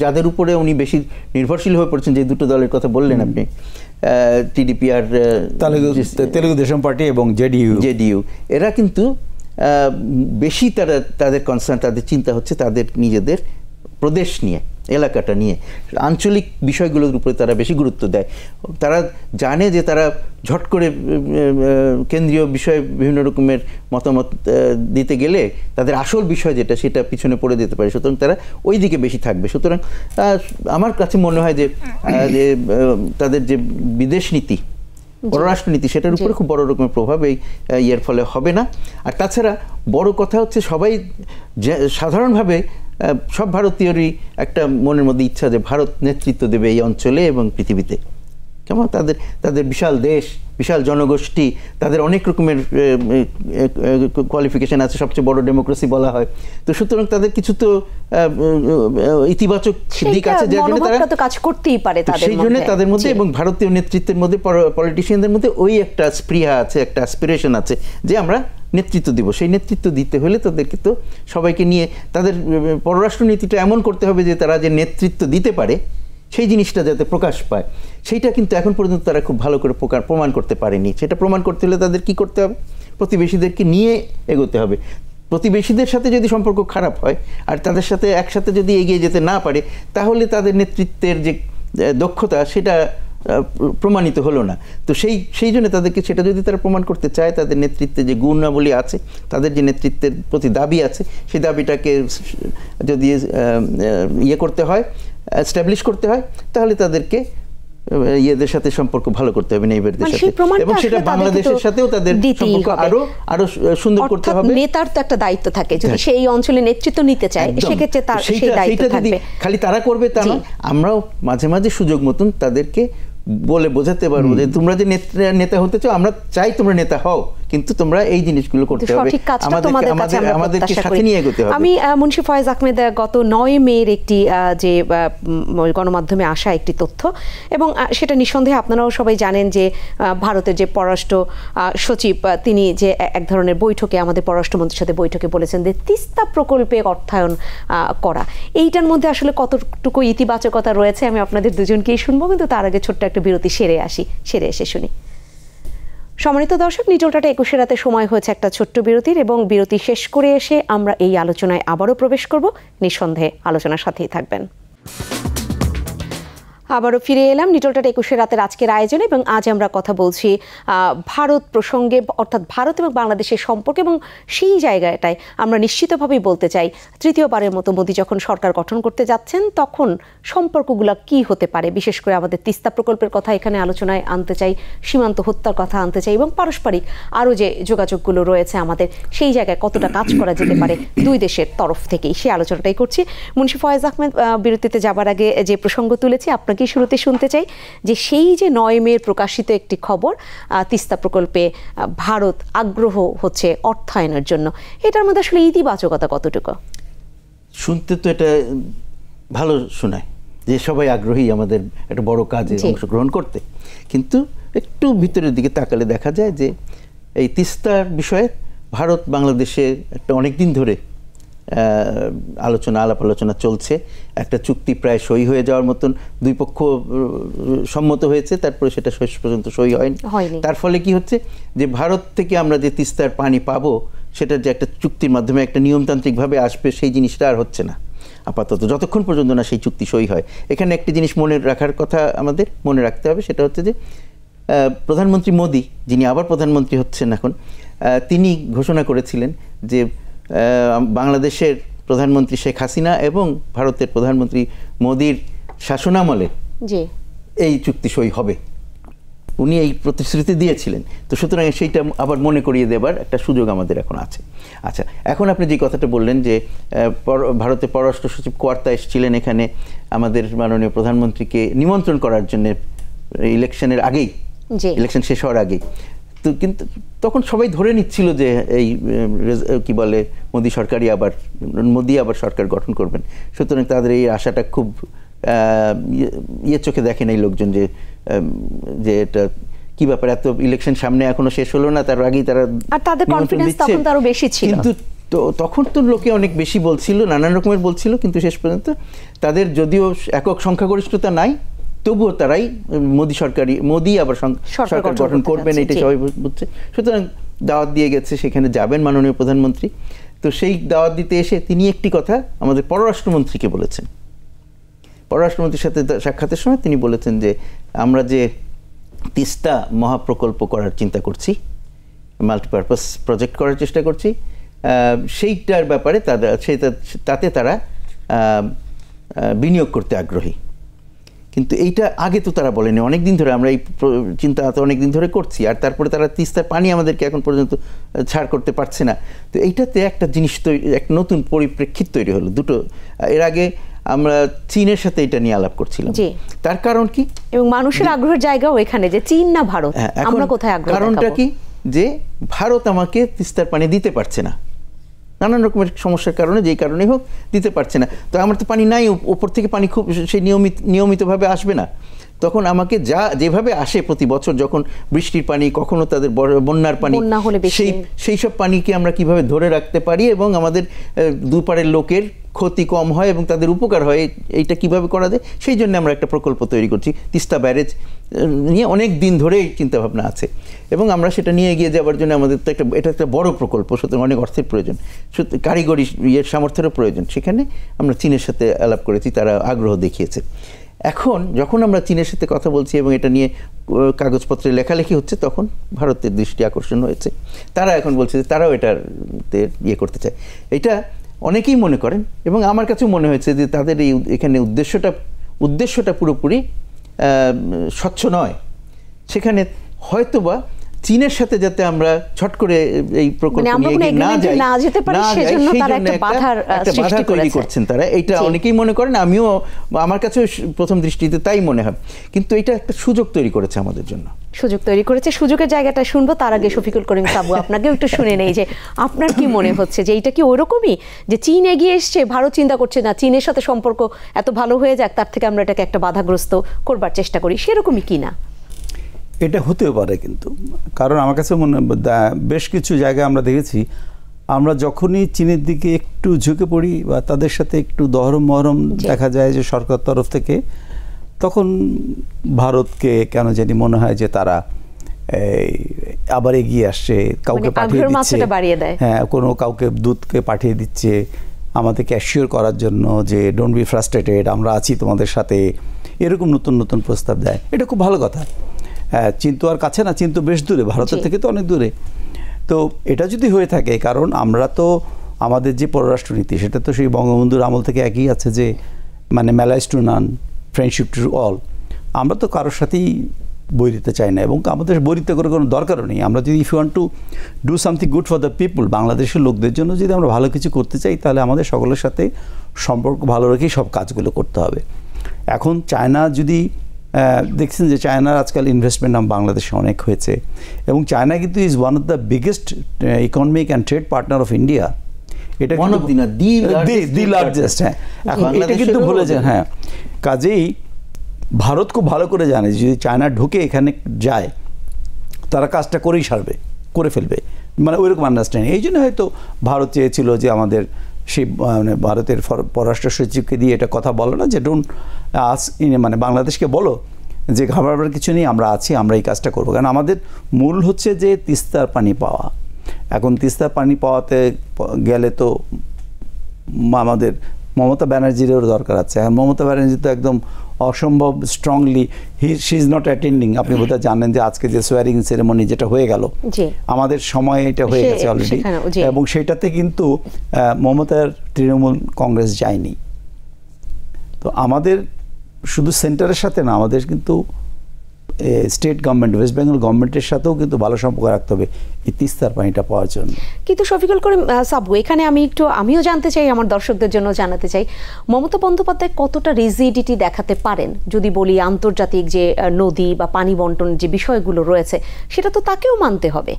যাদের উপরে উনি বেশি নির্ভরশীল হয়ে পড়ছেন, যে দুটো দলের কথা বললেন আপনি, টিডিপি আর তেলুগু দেশম পার্টি এবং জেডিইউ, এরা কিন্তু বেশি তাদের কনসার্ন, তাদের চিন্তা হচ্ছে তাদের নিজেদের প্রদেশ নিয়ে, এলাকাটা নিয়ে, আঞ্চলিক বিষয়গুলোর উপরে তারা বেশি গুরুত্ব দেয়। তারা জানে যে তারা ঝট করে কেন্দ্রীয় বিষয়ে বিভিন্ন রকমের মতামত দিতে গেলে তাদের আসল বিষয় যেটা, সেটা পিছনে পড়ে যেতে পারে, সুতরাং তারা ওই দিকে বেশি থাকবে। সুতরাং আমার কাছে মনে হয় যে তাদের যে বিদেশ নীতি, পররাষ্ট্রনীতি, সেটার উপরে খুব বড় রকমের প্রভাব এই ইয়ের ফলে হবে না। আর তাছাড়া বড় কথা হচ্ছে, সবাই সাধারণভাবে সব ভারতীয়রই একটা মনের মধ্যে ইচ্ছা যে ভারত নেতৃত্ব দেবে এই অঞ্চলে এবং পৃথিবীতে। কেমন তাদের বিশাল দেশ, বিশাল জনগোষ্ঠী, তাদের অনেক রকমের কোয়ালিফিকেশন আছে, সবচেয়ে বড় ডেমোক্রেসি বলা হয়। তো সুতরাং তাদের কিছু তো ইতিবাচক দিক আছে, যার জন্য তারা কাজ করতেই পারে, সেই জন্য তাদের মধ্যে এবং ভারতীয় নেতৃত্বের মধ্যে, পলিটিশিয়ানদের মধ্যে ওই একটা স্পৃহা আছে, একটা অ্যাসপিরেশন আছে যে আমরা নেতৃত্ব দিব। সেই নেতৃত্ব দিতে হলে তাদেরকে তো সবাইকে নিয়ে তাদের পররাষ্ট্রনীতিটা এমন করতে হবে যে তারা যে নেতৃত্ব দিতে পারে সেই জিনিসটা যাতে প্রকাশ পায়, সেইটা কিন্তু এখন পর্যন্ত তারা খুব ভালো করে প্রমাণ করতে পারেনি। সেটা প্রমাণ করতে হলে তাদের কি করতে হবে? প্রতিবেশীদেরকে নিয়ে এগোতে হবে। প্রতিবেশীদের সাথে যদি সম্পর্ক খারাপ হয় আর তাদের সাথে একসাথে যদি এগিয়ে যেতে না পারে, তাহলে তাদের নেতৃত্বের যে দক্ষতা সেটা প্রমাণিত হলো না। তো সেই জন্য তাদেরকে সেটা যদি তারা প্রমাণ করতে চায়, তাদের নেতৃত্বে যে গুণাবলী আছে, তাদের যে নেতৃত্বের প্রতি দাবি আছে, সেই দাবিটাকে যদি করতে হয়, এস্টাবলিশ করতে হয়, তাহলে তাদেরকে ইয়েদের সাথে সম্পর্ক ভালো করতে হবে, নেইবারদের সাথে, এবং সেটা বাংলাদেশের সাথেও তাদের সম্পর্ক আরো সুন্দর করতে হবে। নেতার তো একটা দায়িত্ব থাকে, যদি সেই অঞ্চলে নেতৃত্ব নিতে চায় সেক্ষেত্রে তার সেই দায়িত্ব থাকবে। খালি তারা করবে তা না, আমরাও মাঝে মাঝে সুযোগ মতন তাদেরকে বলে বোঝাতে পারবো যে তোমরা যে নেতা হতে চাও, আমরা চাই তোমরা নেতা হও, কিন্তু তোমরা এই জিনিসগুলো করতে হবে, সঠিক কাজটা তোমাদের কাছে আমরা আমাদেরকে প্রত্যাশা সাথে করি। নিয়ে এগোতে হবে। আমি মুন্সি ফয়েজ আহমেদ, গত 9 মের একটি যে গণমাধ্যমে আসা একটি তথ্য, এবং সেটা নিঃসন্দেহে আপনারাও সবাই জানেন যে ভারতের যে পররাষ্ট্র সচিব তিনি যে এক ধরনের বৈঠকে, আমাদের পররাষ্ট্রমন্ত্রীর সাথে বৈঠকে বলেছেন যে তিস্তা প্রকল্পে অর্থায়ন করা, এইটার মধ্যে আসলে কতটুকু ইতিবাচকতা রয়েছে আমি আপনাদের দুজনকেই শুনবো, কিন্তু তার আগে ছোট্ট একটা বিরতি সেরে এসে শুনি। সম্মানিত দর্শক, নিটোল টাটা 21 রাতে সময় হয়েছে একটা ছোট্ট বিরতির, এবং বিরতি শেষ করে এসে আমরা এই আলোচনায় আবারও প্রবেশ করব। নিঃসন্দেহে আলোচনার সাথেই থাকবেন। আবারও ফিরে এলাম নিটোল টাটা 21 রাতের আজকের আয়োজনে, এবং আজ আমরা কথা বলছি ভারত প্রসঙ্গে, অর্থাৎ ভারত এবং বাংলাদেশের সম্পর্ক, এবং সেই জায়গাটায় আমরা নিশ্চিতভাবেই বলতে চাই তৃতীয়বারের মতো মোদি যখন সরকার গঠন করতে যাচ্ছেন তখন সম্পর্কগুলো কি হতে পারে, বিশেষ করে আমাদের তিস্তা প্রকল্পের কথা এখানে আলোচনায় আনতে চাই, সীমান্ত হত্যার কথা আনতে চাই, এবং পারস্পরিক আরও যে যোগাযোগগুলো রয়েছে আমাদের, সেই জায়গায় কতটা কাজ করা যেতে পারে দুই দেশের তরফ থেকেই, সেই আলোচনাটাই করছি। মুন্সি ফয়েজ আহমেদ, বিরতিতে যাবার আগে যে প্রসঙ্গ তুলেছি আপনাকে শুরুতে শুনতে চাই যে সেই যে 9 মের প্রকাশিত একটি খবর, তিস্তা প্রকল্পে ভারত আগ্রহ হচ্ছে অর্থায়নের জন্য, এটার মধ্যে আসলে ইতিবাচকতা কতটুকু? শুনতে তো এটা ভালো শোনায় যে সবাই আগ্রহী আমাদের একটা বড় কাজে অংশগ্রহণ করতে, কিন্তু একটু ভিতরের দিকে তাকালে দেখা যায় যে এই তিস্তার বিষয়ে ভারত বাংলাদেশে একটা অনেকদিন ধরে আলাপ আলোচনা চলছে। একটা চুক্তি প্রায় সই হয়ে যাওয়ার মতন দুই পক্ষ সম্মত হয়েছে, তারপরে সেটা শেষ পর্যন্ত সই হয়নি। তার ফলে কি হচ্ছে যে ভারত থেকে আমরা যে তিস্তার পানি পাবো সেটা যে একটা চুক্তির মাধ্যমে একটা নিয়মতান্ত্রিকভাবে আসবে, সেই জিনিসটা আর হচ্ছে না আপাতত, যতক্ষণ পর্যন্ত না সেই চুক্তি সই হয়। এখানে একটি জিনিস মনে রাখার কথা, আমাদের মনে রাখতে হবে, সেটা হচ্ছে যে প্রধানমন্ত্রী মোদি, যিনি আবার প্রধানমন্ত্রী হচ্ছেন এখন, তিনি ঘোষণা করেছিলেন যে বাংলাদেশের প্রধানমন্ত্রী শেখ হাসিনা এবং ভারতের প্রধানমন্ত্রী মোদির শাসনামলে এই চুক্তি সই হবে, উনি এই প্রতিশ্রুতি দিয়েছিলেন। তো সুতরাং সেইটা আবার মনে করিয়ে দেবার একটা সুযোগ আমাদের এখন আছে। আচ্ছা, এখন আপনি যে কথাটা বললেন যে ভারতের পররাষ্ট্র সচিব কোয়ার্তা এসেছিলেন এখানে আমাদের মাননীয় প্রধানমন্ত্রীকে নিমন্ত্রণ করার জন্য ইলেকশনের আগেই, ইলেকশন শেষ হওয়ার আগেই। তো কিন্তু তখন সবাই ধরে নিচ্ছিল যে এই কি বলে মোদি আবার সরকার গঠন করবেন, সুতরাং তাদের এই আশাটা খুব চোখে দেখেন এই লোকজন যে এটা কি ব্যাপার, এত ইলেকশন সামনে এখনো শেষ হলো না, তার আগেই তারা, আর তাদের কনফিডেন্স তখন তো আরো বেশি ছিল। কিন্তু তখন তো লোকে অনেক বেশি বলছিল, নানান রকমের বলছিল, কিন্তু শেষ পর্যন্ত তাদের যদিও একক সংখ্যাগরিষ্ঠতা নাই, তবুও তারাই মোদি আবার সরকার গঠন করবেন এটা সবাই বুঝছে। সুতরাং দাওয়াত দিয়ে গেছে, সেখানে যাবেন মাননীয় প্রধানমন্ত্রী। তো সেই দাওয়াত দিতে এসে তিনি একটি কথা আমাদের পররাষ্ট্রমন্ত্রীকে বলেছেন। পররাষ্ট্রমন্ত্রীর সাথে সাক্ষাতের সময় তিনি বলেছেন যে আমরা যে তিস্তা মহাপ্রকল্প করার চিন্তা করছি, মাল্টিপারপাস প্রজেক্ট করার চেষ্টা করছি, সেইটার ব্যাপারে তাতে তারা বিনিয়োগ করতে আগ্রহী। কিন্তু এইটা আগে তো তারা বলেনি, অনেক দিন ধরে আমরা এই চিন্তা অনেক দিন ধরে করছি, আর তারপরে তারা তিস্তার পানি আমাদেরকে এখন পর্যন্ত ছাড় করতে পারছে না। তো এইটাতে একটা জিনিস তৈরি, একটা নতুন পরিপ্রেক্ষিত তৈরি হলো দুটো। এর আগে আমরা চীনের সাথে এটা নিয়ে আলাপ করছিলাম, তার কারণ কি, এবং মানুষের আগ্রহের জায়গাও এখানে যে চীন না ভারত, আমরা কোথায় আগ্রহ, কারণটা কি যে ভারত আমাকে তিস্তার পানি দিতে পারছে না, নানান রকমের সমস্যার কারণে, যেই কারণেই হোক দিতে পারছে না। তো আমার তো পানি নাই, ওপর থেকে পানি খুব সেই নিয়মিতভাবে আসবে না, তখন আমাকে যেভাবে আসে প্রতি বছর যখন বৃষ্টির পানি, কখনো তাদের বন্যার পানি, সেই সব পানিকে আমরা কিভাবে ধরে রাখতে পারি এবং আমাদের দুপারের লোকের ক্ষতি কম হয় এবং তাদের উপকার হয়, এইটা কিভাবে করা যায়, সেই জন্য আমরা একটা প্রকল্প তৈরি করছি। তিস্তা ব্যারেজ নিয়ে অনেক দিন ধরেই চিন্তাভাবনা আছে, এবং আমরা সেটা নিয়ে এগিয়ে যাওয়ার জন্য আমাদের তো এটা একটা বড় প্রকল্প, সুতরাং অনেক অর্থের প্রয়োজন, কারিগরি সামর্থ্যেরও প্রয়োজন। সেখানে আমরা চীনের সাথে আলাপ করেছি, তারা আগ্রহ দেখিয়েছে। এখন যখন আমরা চীনের সাথে কথা বলছি এবং এটা নিয়ে কাগজপত্রে লেখালেখি হচ্ছে, তখন ভারতের দৃষ্টি আকর্ষণ হয়েছে। তারা এখন বলছে যে তারাও এটাতে করতে চায়। এটা অনেকেই মনে করেন, এবং আমার কাছেও মনে হয়েছে যে তাদের এই এখানে উদ্দেশ্যটা পুরোপুরি স্বচ্ছ নয়। সেখানে হয়তোবা চীনের সাথে যাতে আমরা ছট করে এই প্রকল্প নিয়ে এগিয়ে না যেতে পারি সেজন্য তারা একটা বাধার সৃষ্টি তৈরি করছেন তারা। এটা অনেকেই মনে করেন, আমিও আমার কাছে প্রথম দৃষ্টিতে তাই মনে হয়, কিন্তু এটা একটা সুযোগ তৈরি করেছে আমাদের জন্য, সুযোগ তৈরি করেছে। সুযোগের জায়গাটা শুনবো, তার আগে শফিকুল করিম সাবু আপনাকেও একটু শুনে নেই যে আপনার কি মনে হচ্ছে যে এটা কি ওইরকমই যে চীন এগিয়ে এসছে, ভারত চিন্তা করছে না চীনের সাথে সম্পর্ক এত ভালো হয়ে যাক, তার থেকে আমরা এটাকে একটা বাধাগ্রস্ত করবার চেষ্টা করি, সেরকমই কি না? এটা হতেও পারে, কিন্তু কারণ আমার কাছে মনে বেশ কিছু জায়গায় আমরা দেখেছি, আমরা যখনই চীনের দিকে একটু ঝুঁকে পড়ি বা তাদের সাথে একটু দহরম মহরম দেখা যায় যে সরকার তরফ থেকে, তখন ভারতকে কেন জানি মনে হয় যে তারা আবার এগিয়ে আসছে, কাউকে পাঠিয়ে দিচ্ছে, হ্যাঁ কোনো কাউকে দূতকে পাঠিয়ে দিচ্ছে আমাদেরকে অ্যাসিওর করার জন্য যে ডোন্ট বি ফ্রাস্ট্রেটেড, আমরা আছি তোমাদের সাথে, এরকম নতুন নতুন প্রস্তাব দেয়। এটা খুব ভালো কথা। হ্যাঁ, চীন তো আর কাছে না, চীন তো বেশ দূরে, ভারতের থেকে তো অনেক দূরে। তো এটা যদি হয়ে থাকে, কারণ আমরা তো আমাদের যে পররাষ্ট্রনীতি সেটা তো সেই বঙ্গবন্ধুর আমল থেকে একই আছে যে মানে malice to none, friendship to all. আমরা তো কারোর সাথেই বই দিতে চাই না, এবং আমাদের বই দিতে করে কোনো দরকারও নেই। আমরা যদি if you want to do something good for the people, বাংলাদেশের লোকদের জন্য যদি আমরা ভালো কিছু করতে চাই, তাহলে আমাদের সকলের সাথে সম্পর্ক ভালো রেখেই সব কাজগুলো করতে হবে। এখন চায়না যদি দেখছেন যে চায়নার আজকাল ইনভেস্টমেন্ট বাংলাদেশে অনেক হয়েছে, এবং চায়না কিন্তু is one of the biggest economic and trade partner of India. এটা দি লার্জেস্ট। হ্যাঁ, এখন এটা কিন্তু ভুলে যান। হ্যাঁ, কাজেই ভারত খুব ভালো করে জানে যদি চায়না ঢুকে এখানে যায়, তারা কাজটা করেই সারবে, করে ফেলবে, মানে ওইরকম আন্ডারস্ট্যান্ডিং। এই জন্য হয়তো ভারত চেয়েছিল যে আমাদের সেই মানে ভারতের পররাষ্ট্র সচিবকে দিয়ে এটা কথা বলো না যে ডোন্ট আস, মানে বাংলাদেশকে বলো যে ঘাবড়াবার কিছু নেই, আমরা আছি, আমরা এই কাজটা করবো। কারণ আমাদের মূল হচ্ছে যে তিস্তার পানি পাওয়া। এখন তিস্তার পানি পাওয়াতে গেলে তো আমাদের মমতা ব্যানার্জিরও দরকার আছে। এখন মমতা ব্যানার্জি তো একদম অসম্ভব strongly she is not attending. আপনি বোধহয় জানেন যে আজকে যে সোয়ারিং সেরেমনি যেটা হয়ে গেল, আমাদের সময় এটা হয়ে গেছে অলরেডি, এবং সেটাতে কিন্তু মমতার তৃণমূল কংগ্রেস যায়নি। তো আমাদের শুধু সেন্টারের সাথে না, আমাদের কিন্তু স্টেট গভর্নমেন্ট, ওয়েস্ট বেঙ্গল গভর্নমেন্টের সাথেও কিন্তু ভালো সম্পর্ক রাখতে হবে এই তিস্তার পানিটা পাওয়ার জন্য। কিন্তু শফিকুল করিম সাবু, এখানে আমিও জানতে চাই, আমার দর্শকদের জন্য জানাতে চাই, মমতা বন্দ্যোপাধ্যায় কতটা রিজিডিটি দেখাতে পারেন যদি বলি আন্তর্জাতিক যে নদী বা পানি বন্টন যে বিষয়গুলো রয়েছে, সেটা তো তাকেও মানতে হবে।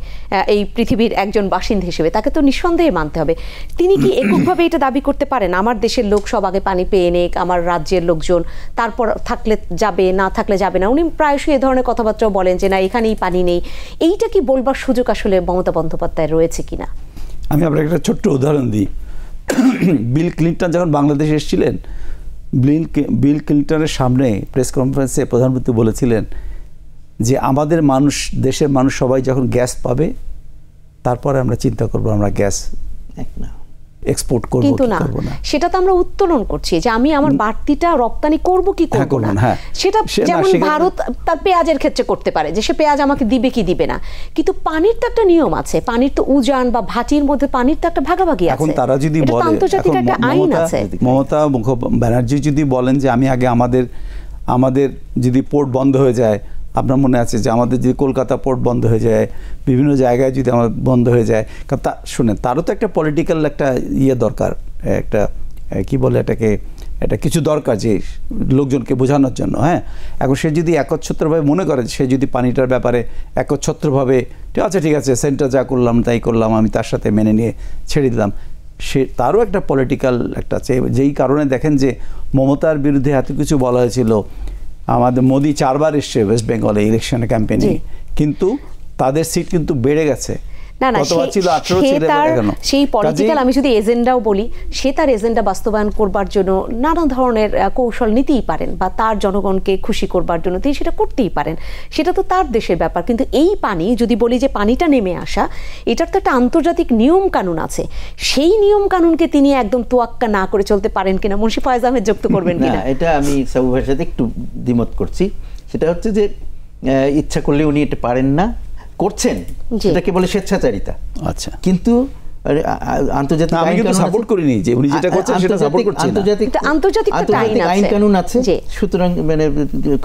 এই পৃথিবীর একজন বাসিন্দা হিসেবে তাকে তো নিঃসন্দেহে মানতে হবে। তিনি কি এককভাবে এটা দাবি করতে পারেন আমার দেশের লোক সব আগে পানি পেয়ে নেক, আমার রাজ্যের লোকজন তারপর থাকলে যাবে, না থাকলে যাবে না? উনি প্রায়শই এ ধরনের কথাবার্তাও বলেন যে না এখানেই পানি নেই। এইটা কি বলবার সুযোগ আসলে মমতা বন্দ্যোপাধ্যায় রয়েছে কিনা? আমি আপনাকে একটা ছোট্ট উদাহরণ দিই। বিল ক্লিন্টন যখন বাংলাদেশে এসেছিলেন, বিল ক্লিন্টনের সামনে প্রেস কনফারেন্সে প্রধানমন্ত্রী বলেছিলেন যে আমাদের মানুষ, দেশের মানুষ সবাই যখন গ্যাস পাবে তারপরে আমরা চিন্তা করবো আমরা গ্যাস এক্সপোর্ট করব। কিন্তু না, সেটা তো আমরা উত্তোলন করছি যে আমি আমার বাড়তিটা রপ্তানি করব কি করব না। সেটা যেমন ভারত তার পেঁয়াজের ক্ষেত্রে করতে পারে যে সে পেঁয়াজ আমাকে দিবে কি দিবে না, কিন্তু পানির তো একটা নিয়ম আছে, পানির তো উজান বা ভাটির মধ্যে পানির তো একটা ভাগাভাগি আছে। এখন তারা যদি বলে, আন্তর্জাতিক একটা আইন আছে। মমতা ব্যানার্জি যদি বলেন যে আমি আগে আমাদের যদি পোর্ট বন্ধ হয়ে যায়, আপনার মনে আছে যে আমাদের যদি কলকাতা পোর্ট বন্ধ হয়ে যায়, বিভিন্ন জায়গায় যদি আমার বন্ধ হয়ে যায়, কারণ শুনেন তারও তো একটা পলিটিক্যাল একটা দরকার, একটা কি বলে এটাকে, এটা কিছু দরকার যে লোকজনকে বোঝানোর জন্য। হ্যাঁ, এখন সে যদি একচ্ছত্রভাবে মনে করে, সে যদি পানিটার ব্যাপারে একচ্ছত্রভাবে ঠিক আছে সেন্টার যা করলাম তাই করলাম, আমি তার সাথে মেনে নিয়ে ছেড়ে দিলাম, সে তারও একটা পলিটিক্যাল একটা আছে। যেই কারণে দেখেন যে মমতার বিরুদ্ধে এত কিছু বলা হয়েছিল, আমাদের মোদি 4 বার এসছে ওয়েস্ট বেঙ্গলে ইলেকশন ক্যাম্পেইনে, কিন্তু তাদের সিট কিন্তু বেড়ে গেছে। না না, সেই পলিটিক্যাল, আমি যদি এজেন্ডাও বলি, সে তার এজেন্ডা বাস্তবায়ন করবার জন্য নানা ধরনের কৌশল নিতেই পারেন, বা তার জনগণকে খুশি করবার জন্য তিনি সেটা করতেই পারেন, সেটা তো তার দেশের ব্যাপার। কিন্তু এই পানি যদি বলি যে পানিটা নেমে আসা, এটার তো একটা আন্তর্জাতিক নিয়ম কানুন আছে, সেই নিয়ম কানুনকে তিনি একদম তোয়াক্কা না করে চলতে পারেন কিনা, মুন্সি ফয়েজ আহমেদ যুক্ত করবেন কিনা? এটা আমি সাবু ভাইয়ের সাথে একটু দ্বিমত করছি। সেটা হচ্ছে যে ইচ্ছা করলে উনি এটা পারেন না, করছেন, সেটাকে বলে স্বেচ্ছাচারিতা। আচ্ছা, কিন্তু আন্তর্জাতিক আমি কিন্তু সাপোর্ট করিনি যে উনি যেটা করছেন সেটা সাপোর্ট করছি না। আন্তর্জাতিক আইন কানুন আছে, সুতরাং মানে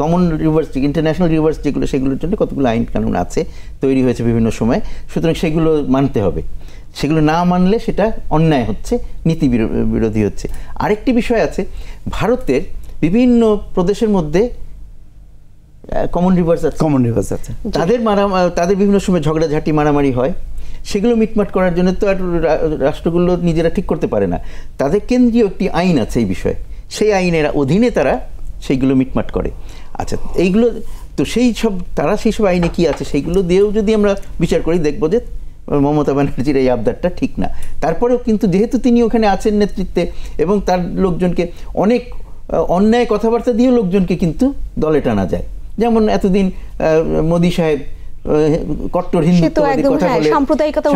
কমন রিভার্স ইন্টারন্যাশনাল রিভার্স যেগুলো সেগুলোর জন্য কতগুলো আইন কানুন আছে, তৈরি হয়েছে বিভিন্ন সময়, সুতরাং সেগুলো মানতে হবে। সেগুলো না মানলে সেটা অন্যায় হচ্ছে, নীতি বিরোধী হচ্ছে। আরেকটি বিষয় আছে, ভারতের বিভিন্ন প্রদেশের মধ্যে কমন রিভার্স আছে, তাদের বিভিন্ন সময় ঝগড়াঝাটি মারামারি হয়, সেগুলো মিটমাট করার জন্য তো আর রাষ্ট্রগুলো নিজেরা ঠিক করতে পারে না, তাদের কেন্দ্রীয় একটি আইন আছে এই বিষয়ে, সেই আইনের অধীনে তারা সেইগুলো মিটমাট করে। আচ্ছা, এইগুলো তো তারা সেই সব আইনে কি আছে সেইগুলো দিয়েও যদি আমরা বিচার করি, দেখবো যে মমতা ব্যানার্জির এই আবদারটা ঠিক না। তারপরেও কিন্তু যেহেতু তিনি ওখানে আছেন নেতৃত্বে এবং তার লোকজনকে অনেক অন্যায় কথাবার্তা দিয়েও লোকজনকে কিন্তু দলে টানা যায়। যেমন এতদিন মোদি সাহেব কট্টর হিন্দুত্ববাদী কথা বলে সাম্প্রদায়িকতা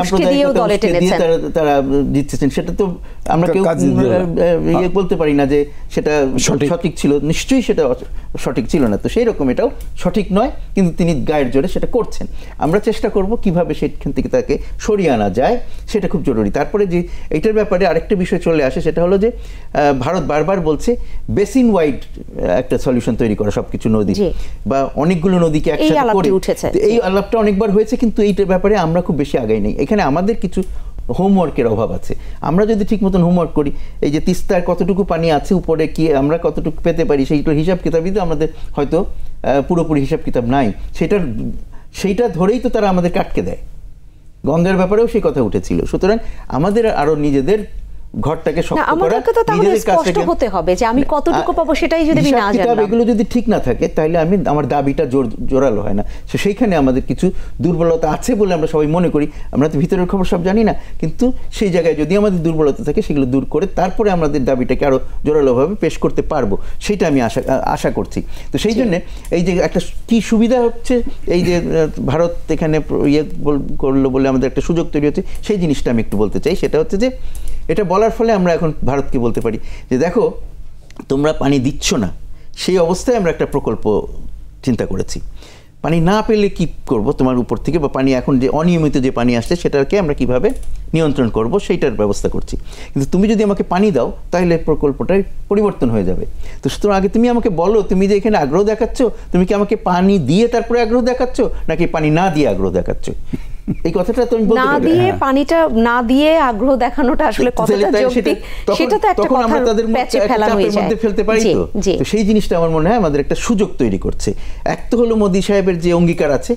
তারা জিতছেন, সেটা তো আমরা কেউ বলতে পারি না যে সেটা সঠিক ছিল, নিশ্চয়ই সেটা সঠিক ছিল না। তো সেই রকম এটাও সঠিক নয়, কিন্তু তিনি গায়ের জোরে সেটা করছেন। আমরা চেষ্টা করব কিভাবে সেখান থেকে তাকে সরিয়ে আনা যায়, সেটা খুব জরুরি। তারপরে যে এইটার ব্যাপারে আরেকটা বিষয় চলে আসে, সেটা হলো যে ভারত বারবার বলছে বেসিন ওয়াইড একটা সলিউশন তৈরি করা, সবকিছু নদী বা অনেকগুলো নদীকে একসাথে করে, এই আলাপটা অনেকবার হয়েছে, কিন্তু এইটার ব্যাপারে আমরা খুব বেশি আগাই নেই। এখানে আমাদের কিছু হোমওয়ার্কের অভাব আছে। আমরা যদি ঠিক মতন হোমওয়ার্ক করি, এই যে তিস্তার কতটুকু পানি আছে উপরে, কি আমরা কতটুকু পেতে পারি, সেইটার হিসাব কিতাবই তো আমাদের হয়তো পুরোপুরি হিসাব কিতাব নাই, সেইটা ধরেই তো তারা আমাদের আটকে দেয়। গঙ্গার ব্যাপারেও সেই কথা উঠেছিল। সুতরাং আমাদের আরো নিজেদের ঘরটাকে শক্ত করা, নিজেদের কাছে হতে হবে যে আমি কতটুকু পাবো, সেটাই যদি না জানলাম, এগুলো যদি ঠিক না থাকে তাহলে আমার দাবিটা জোরালো হয় না। সেইখানে আমাদের কিছু দুর্বলতা আছে বলে আমরা সবাই মনে করি। আমরা তো ভিতরের খবর সব জানি না, কিন্তু সেই জায়গায় যদি আমাদের দুর্বলতা থাকে সেগুলো দূর করে তারপরে আমাদের দাবিটাকে আরো জোরালোভাবে পেশ করতে পারবো, সেটা আমি আশা করছি। তো সেই জন্য এই যে একটা কি সুবিধা হচ্ছে, এই যে ভারত এখানে করলো বলে আমাদের একটা সুযোগ তৈরি হচ্ছে, সেই জিনিসটা আমি একটু বলতে চাই। সেটা হচ্ছে যে এটা বলার ফলে আমরা এখন ভারতকে বলতে পারি যে দেখো, তোমরা পানি দিচ্ছ না, সেই অবস্থায় আমরা একটা প্রকল্প চিন্তা করেছি। পানি না পেলে কি করব তোমার উপর থেকে, বা পানি এখন যে অনিয়মিত যে পানি আসছে সেটাকে আমরা কিভাবে নিয়ন্ত্রণ করব সেইটার ব্যবস্থা করছি। কিন্তু তুমি যদি আমাকে পানি দাও তাহলে প্রকল্পটাই পরিবর্তন হয়ে যাবে। তো সুতরাং আগে তুমি আমাকে বলো, তুমি যে এখানে আগ্রহ দেখাচ্ছ, তুমি কি আমাকে পানি দিয়ে তারপরে আগ্রহ দেখাচ্ছ, নাকি পানি না দিয়ে আগ্রহ দেখাচ্ছ? এই কথাটা তো আমি বলতে পারি, না দিয়ে পানিটা না দিয়ে আগ্রহ দেখানোটা আসলে কতটা যৌক্তিক, সেটা তো একটা কথা প্যাচে ফেলা হয়ে যায়, ফেলতে পারি। তো সেই জিনিসটা আমার মনে হয় আমাদের একটা সুযোগ তৈরি করছে। এক তো হলো মোদি সাহেবের যে অঙ্গীকার আছে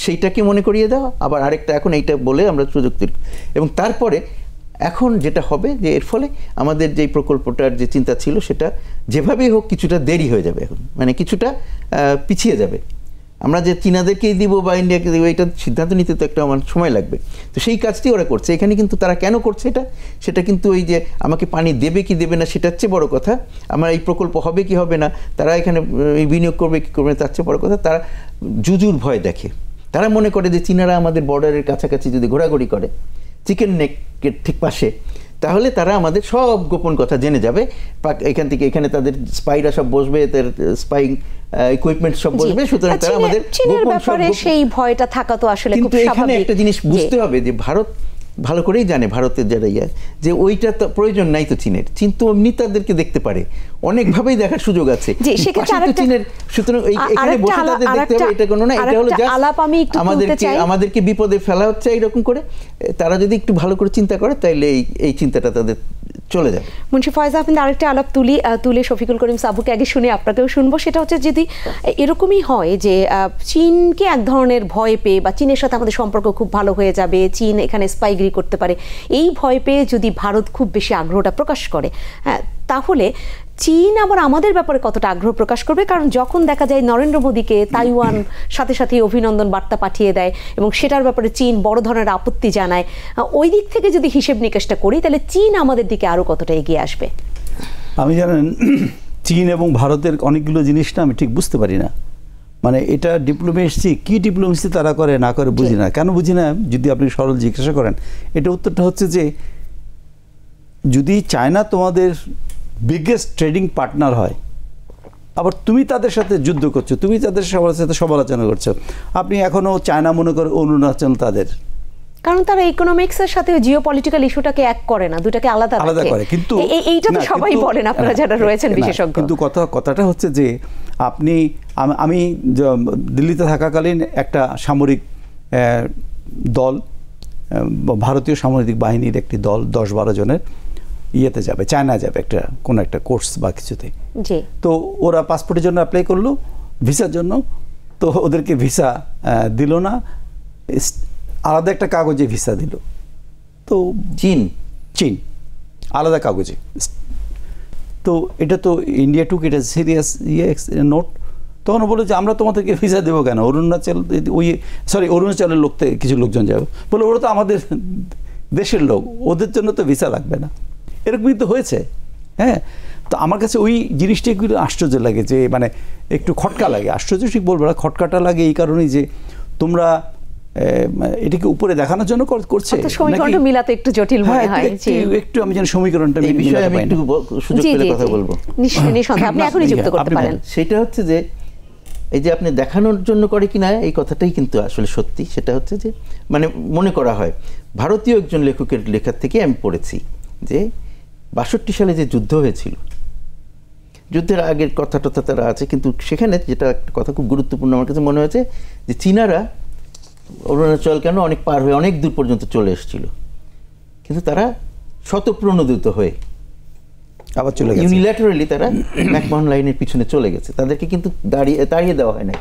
সেইটাকে মনে করিয়ে দেওয়া, আবার আরেকটা এখন এইটা বলে আমরা সুযোগ তৈরি, এবং তারপরে এখন যেটা হবে যে এর ফলে আমাদের যে প্রকল্পটার যে চিন্তা ছিল সেটা যেভাবেই হোক কিছুটা দেরি হয়ে যাবে, এখন মানে কিছুটা পিছিয়ে যাবে। আমরা যে চীনাদেরকেই দিব বা ইন্ডিয়াকে দিব, এটা সিদ্ধান্ত নিতে তো একটা আমার সময় লাগবে। তো সেই কাজটি ওরা করছে এখানে। কিন্তু তারা কেন করছে সেটা কিন্তু ওই যে আমাকে পানি দেবে কি দেবে না সেটার চেয়ে বড় কথা, আমার এই প্রকল্প হবে কি হবে না, তারা এখানে বিনিয়োগ করবে কি করবে না তার চেয়ে বড় কথা, তারা জুজুর ভয় দেখে। তারা মনে করে যে চীনারা আমাদের বর্ডারের কাছাকাছি যদি ঘোরাঘুরি করে, চিকেন নেকের ঠিক পাশে, তাহলে তারা আমাদের সব গোপন কথা জেনে যাবে। এখান থেকে এখানে তাদের স্পাইরা সব বসবে, তাদের স্পাইং ইকুইপমেন্ট সব বসবে, সুতরাং তারা আমাদের গোপন সব, সেই ভয়টা থাকা তো আসলে খুব স্বাভাবিক। এখানে একটা জিনিস বুঝতে হবে যে ভারত ভালো করেই জানে, ভারতের যারা যে ওইটা তো প্রয়োজন নাই তো চীনের। চীন তো এমনি তাদেরকে দেখতে পারে, অনেকভাবেই দেখার সুযোগ আছে চীনের। সুতরাং এখানে বসে তাদের দেখতে হবে, এটা কোনো না, এটা হলো আমাদেরকে বিপদে ফেলা হচ্ছে এইরকম করে। তারা যদি একটু ভালো করে চিন্তা করে তাহলে এই চিন্তাটা তাদের চলে যাবে। মুন্সি ফয়েজ আহমেদ, আরেকটা আলাপ তুলে শফিকুল করিম সাবুকে আগে শুনে আপনাকেও শুনবো। সেটা হচ্ছে যদি এরকমই হয় যে চীনকে এক ধরনের ভয় পেয়ে, বা চীনের সাথে আমাদের সম্পর্ক খুব ভালো হয়ে যাবে, চীন এখানে স্পাইগিরি করতে পারে, এই ভয় পেয়ে যদি ভারত খুব বেশি আগ্রহটা প্রকাশ করে, তাহলে চীন আবার আমাদের ব্যাপারে কতটা আগ্রহ প্রকাশ করবে? কারণ যখন দেখা যায় নরেন্দ্র মোদীকে তাইওয়ান সাথে সাথে অভিনন্দন বার্তা পাঠিয়ে দেয় এবং সেটার ব্যাপারে চীন বড় ধরনের আপত্তি জানায়, ওই দিক থেকে যদি হিসেব নিকেশটা করি তাহলে চীন আমাদের দিকে আরো কতটা এগিয়ে আসবে? আমি জানেন, চীন এবং ভারতের অনেকগুলো জিনিস না আমি ঠিক বুঝতে পারি না। মানে এটা ডিপ্লোমেসি, কি ডিপ্লোমেসি তারা করে না করে বুঝি না। কেন বুঝি না যদি আপনি সরল জিজ্ঞাসা করেন, এটা উত্তরটা হচ্ছে যে যদি চায়না তোমাদের বিগেস্ট ট্রেডিং পার্টনার হয়, আবার তুমি তাদের সাথে যুদ্ধ করছো, তুমি তাদের সবার সাথে সমালোচনা করছো, আপনি এখনও চায়না মনে করো অরুণাচল তাদের, কারণ তারা ইকোনমিক্সের সাথে জিওপলিটিক্যাল ইস্যুটাকে এক করে না, দুটাকে আলাদা করে। কিন্তু এইটা তো সবাই বলেন, আপনারা যারা রয়েছেন বিশেষজ্ঞ। কিন্তু কথাটা হচ্ছে যে আমি দিল্লিতে থাকাকালীন একটা সামরিক দল, ভারতীয় সামরিক বাহিনীর একটি দল 10-12 জনের ইয়েতে যাবে, চায়না যাবে কোনো একটা কোর্স বা কিছুতে। তো ওরা পাসপোর্টের জন্য অ্যাপ্লাই করলো, ভিসার জন্য। তো ওদেরকে ভিসা দিল না, আলাদা একটা কাগজে ভিসা দিল। তো চীন আলাদা কাগজে। তো এটা তো ইন্ডিয়া টুক এটা সিরিয়াস নোট। তখন বলে যে আমরা তোমাদেরকে ভিসা দেবো কেন, অরুণাচলের কিছু লোকজন যাবে, বলে ওরা তো আমাদের দেশের লোক, ওদের জন্য তো ভিসা লাগবে না। এরকমই তো হয়েছে। হ্যাঁ, তো আমার কাছে ওই জিনিসটা একটু আশ্চর্য লাগে, যে মানে একটু খটকা লাগে। আশ্চর্য ঠিক বলবো না, খটকাটা লাগে এই কারণেই যে তোমরা এটাকে উপরে দেখানোর জন্য করছে, সমীকরণটা মিলাতে একটু জটিল মনে হয়। একটু আমি যেন সমীকরণটা বিষয়ে আমি একটু সুযোগ পেলে কথা বলবো। নিঃসন্দেহে আপনি এখনই যুক্ত করতে পারেন। সেটা হচ্ছে যে এই যে আপনি দেখানোর জন্য করে কিনা, এই কথাটাই কিন্তু আসলে সত্যি। সেটা হচ্ছে যে মানে মনে করা হয়, ভারতীয় একজন লেখকের লেখার থেকে আমি পড়েছি যে 62 সালে যে যুদ্ধ হয়েছিল, যুদ্ধের আগের কথা টথা তারা আছে, কিন্তু সেখানে যেটা একটা কথা খুব গুরুত্বপূর্ণ আমার কাছে মনে হয়েছে, যে চীনারা অরুণাচল কেন অনেক পার হয়ে অনেক দূর পর্যন্ত চলে এসেছিল, কিন্তু তারা স্বতঃপ্রণোদিত হয়ে আবার চলে গেছে, ইউনিল্যাটারালি তারা ম্যাকমোহন লাইনের পিছনে চলে গেছে। তাদেরকে কিন্তু তাড়িয়ে দেওয়া হয় না,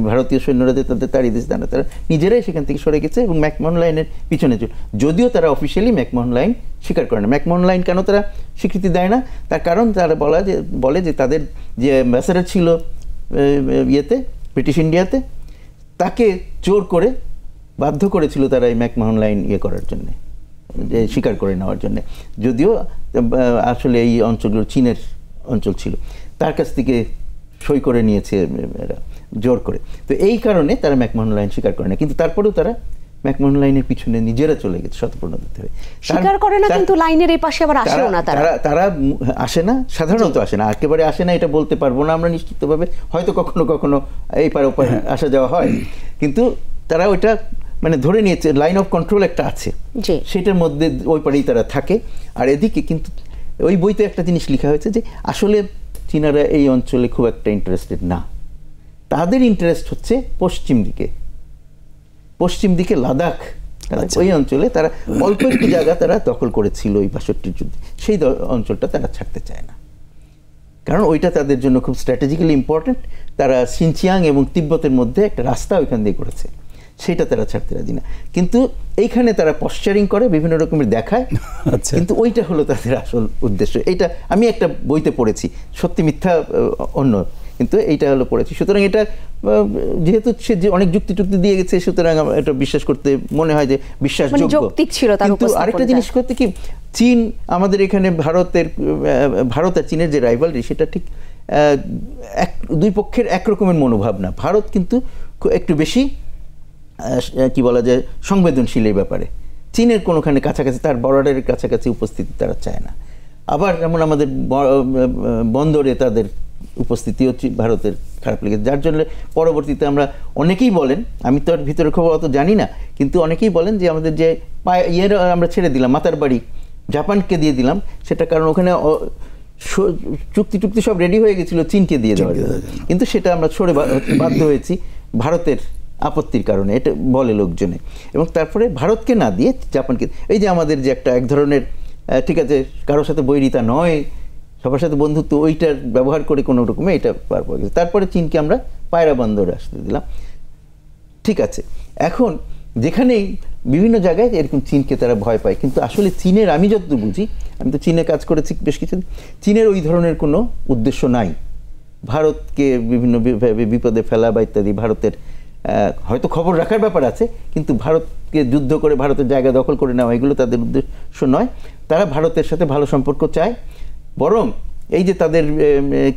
ভারতীয় সৈন্যরা যে তাদের তাড়িয়ে দিয়েছে না, তারা নিজেরাই সেখান থেকে সরে গেছে এবং ম্যাকমোহন লাইনের পিছনে চলে। যদিও তারা অফিসিয়ালি ম্যাকমোহন লাইন স্বীকার করে না। ম্যাকমোহন লাইন কেন তারা স্বীকৃতি দেয় না, তার কারণ তারা বলে যে তাদের যে অ্যাম্বাসেডর ছিল ইয়েতে, ব্রিটিশ ইন্ডিয়াতে, তাকে জোর করে বাধ্য করেছিল তারা এই ম্যাকমোহন লাইন করার জন্যে, যে স্বীকার করে নেওয়ার জন্যে। যদিও আসলে এই অঞ্চলগুলো চীনের অঞ্চল ছিল, তার কাছ থেকে সই করে নিয়েছে এরা জোর করে। তো এই কারণে তারা ম্যাকমোহন লাইন স্বীকার করে না, কিন্তু তারপরেও তারা ম্যাকমোহন লাইনের পিছনে নিজেরা চলে গেছে স্বতঃপ্রণোদিত হয়ে। স্বীকার করে না, কিন্তু লাইনের এই পাশে আবার আসেও না। তারা আসে না, সাধারণত আসে না, একেবারে আসে না এটা বলতে পারবো না আমরা নিশ্চিতভাবে, হয়তো কখনো কখনো এই পার ওপার আসা যাওয়া হয়, কিন্তু তারা ওইটা মানে ধরে নিয়েছে লাইন অফ কন্ট্রোল একটা আছে, সেটার মধ্যে ওই পারেই তারা থাকে। আর এদিকে কিন্তু ওই বইতে একটা জিনিস লেখা হয়েছে যে আসলে চীনারা এই অঞ্চলে খুব একটা ইন্টারেস্টেড না, তাদের ইন্টারেস্ট হচ্ছে পশ্চিম দিকে লাদাখ, ওই অঞ্চলে তারা অল্প একটু জায়গা তারা দখল করেছিল ওই 62 যুদ্ধে, সেই অঞ্চলটা তারা ছাড়তে চায় না, কারণ ওইটা তাদের জন্য খুব স্ট্র্যাটেজিক্যালি ইম্পর্টেন্ট। তারা সিনচিয়াং এবং তিব্বতের মধ্যে একটা রাস্তা ওইখান দিয়ে করেছে, সেটা তারা ছাড়তে রাজি না। কিন্তু এইখানে তারা পশ্চারিং করে, বিভিন্ন রকমের দেখায়, কিন্তু ওইটা হলো তাদের আসল উদ্দেশ্য। এইটা আমি একটা বইতে পড়েছি, সত্যি মিথ্যা অন্য, কিন্তু এইটা হলো পড়েছি। সুতরাং এটা যেহেতু সে যে অনেক যুক্তি দিয়ে গেছে, সুতরাং এটা বিশ্বাস করতে মনে হয় যে বিশ্বাসযোগ্য। কিন্তু আরেকটা জিনিস করতে কি, চীন আমাদের এখানে ভারত আর চীনের যে রাইভালরি, সেটা ঠিক দুই পক্ষের একরকমের মনোভাব না। ভারত কিন্তু একটু বেশি কি বলা যায় সংবেদনশীল এই ব্যাপারে। চীনের কোনোখানে কাছাকাছি, তার বর্ডারের কাছাকাছি উপস্থিতি তারা চায় না। আবার যেমন আমাদের বন্দরে তাদের উপস্থিতিও ভারতের খারাপ লেগেছে, যার জন্য পরবর্তীতে আমরা অনেকেই বলেন, আমি তো আর ভিতরের খবর অত জানি না, কিন্তু অনেকেই বলেন যে আমাদের যে আমরা ছেড়ে দিলাম, মাতার বাড়ি জাপানকে দিয়ে দিলাম, সেটা কারণ ওখানে চুক্তি সব রেডি হয়ে গেছিল চীনকে দিয়ে দেওয়ার জন্য, কিন্তু সেটা আমরা সরে বাধ্য হয়েছি ভারতের আপত্তির কারণে, এটা বলে লোকজনে। এবং তারপরে ভারতকে না দিয়ে জাপানকে, এই যে আমাদের যে এক ধরনের ঠিক আছে কারোর সাথে বৈরিতা নয়, সবার সাথে বন্ধুত্ব, ওইটার ব্যবহার করে কোনো রকমে এটা পার পাওয়া গেছে। তারপরে চীনকে আমরা পায়রা বন্দরে আসতে দিলাম, ঠিক আছে। এখন যেখানেই বিভিন্ন জায়গায় এরকম চীনকে তারা ভয় পায়, কিন্তু আসলে চীনের, আমি যতদূর বুঝি, আমি তো চীনে কাজ করেছি বেশ কিছু, চীনের ওই ধরনের কোনো উদ্দেশ্য নাই ভারতকে বিভিন্ন বিপদে ফেলা বা ইত্যাদি। ভারতের হয়তো খবর রাখার ব্যাপার আছে, কিন্তু ভারতকে যুদ্ধ করে ভারতের জায়গা দখল করে নেওয়া, এগুলো তাদের উদ্দেশ্য নয়। তারা ভারতের সাথে ভালো সম্পর্ক চায়, বরং এই যে তাদের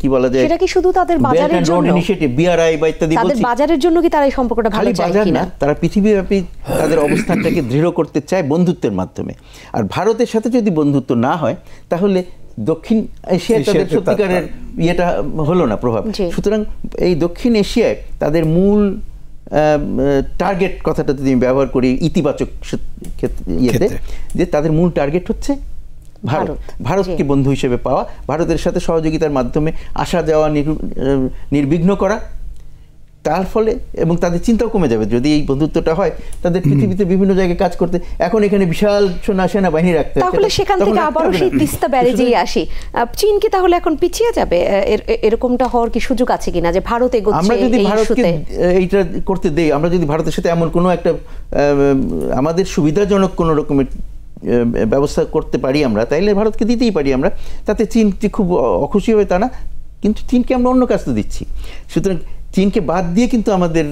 কি বলা যায়, সেটা কি শুধু তাদের বাজারের জন্য, ইনিশিয়েটিভ বিআরআই বা ইত্যাদি, তাদের বাজারের জন্য কি তারা এই সম্পর্কটা ভালো চায় কিনা? তারা পৃথিবীব্যাপী তাদের অবস্থানটাকে দৃঢ় করতে চায় বন্ধুত্বের মাধ্যমে। আর ভারতের সাথে যদি বন্ধুত্ব না হয়, তাহলে দক্ষিণ এশিয়ায় তাদের সত্যিকারের ইয়েটা হলো না, প্রভাব। সুতরাং এই দক্ষিণ এশিয়ায় তাদের মূল টার্গেট কথাটা যদি আমি ব্যবহার করি ইতিবাচক ইয়েতে, যে তাদের মূল টার্গেট হচ্ছে ভারতকে বন্ধু হিসেবে পাওয়া, ভারতের সাথে সহযোগিতার মাধ্যমে আসা যাওয়া নির্বিঘ্ন করা, তার ফলে এবং তাদের চিন্তাও কমে যাবে যদি এই বন্ধুত্বটা হয়। তাদের পৃথিবীতে বিভিন্ন জায়গায় কাজ করতে, এখন এখানে বিশাল সেনাবাহিনী রাখতে, তাহলে সেখান থেকে আবারও সেই তিস্তা ব্যারেজেই আসি, চীন কি তাহলে এখন পিছিয়ে যাবে? এরকমটা হওয়ার কি সুযোগ আছে কিনা যে ভারত এগোচ্ছে? আমরা যদি ভারতকে এইটা করতে দেই, আমরা যদি ভারতের সাথে এমন কোনো একটা আমাদের সুবিধাজনক কোনো রকমের ব্যবস্থা করতে পারি আমরা, তাইলে ভারতকে দিতেই পারি আমরা, তাতে চীন খুব অখুশি হবে তা না, কিন্তু চীনকে আমরা অন্য কাজ তো দিচ্ছি। সুতরাং চীনকে বাদ দিয়ে কিন্তু আমাদের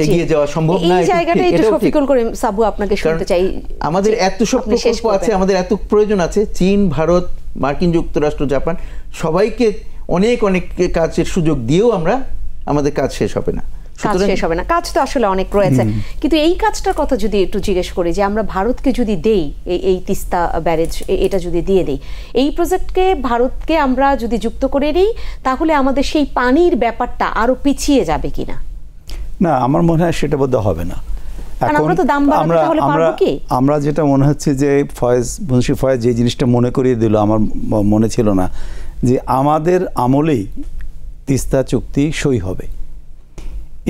এগিয়ে যাওয়া সম্ভব না। এই জায়গাটা একটু শফিকুল করিম সাবু আপনাকে শুনতে চাই। আমাদের এত সব প্রকল্প আছে, আমাদের এত প্রয়োজন আছে, চীন, ভারত, মার্কিন যুক্তরাষ্ট্র, জাপান সবাইকে অনেক অনেক কাজের সুযোগ দিয়েও আমাদের কাজ শেষ হবে না। কাজ তো আসলে অনেক রয়েছে, কিন্তু এই কাজটার কথা যদি একটু জিজ্ঞেস করি যে আমরা ভারতকে যদি দেই এই তিস্তা ব্যারেজ, এটা যদি দিয়ে দেই, এই প্রজেক্টকে ভারতকে আমরা যদি যুক্ত করে নিই, তাহলে আমাদের সেই পানির ব্যাপারটা আরো পিছিয়ে যাবে কিনা? না, আমার মনে হয় সেটা বোধহয় হবে না। আমরা যেটা মনে হচ্ছে যে মুন্সি ফয়েজ যে জিনিসটা মনে করিয়ে দিল, আমার মনে ছিল না যে আমাদের আমলেই তিস্তা চুক্তি সই হবে।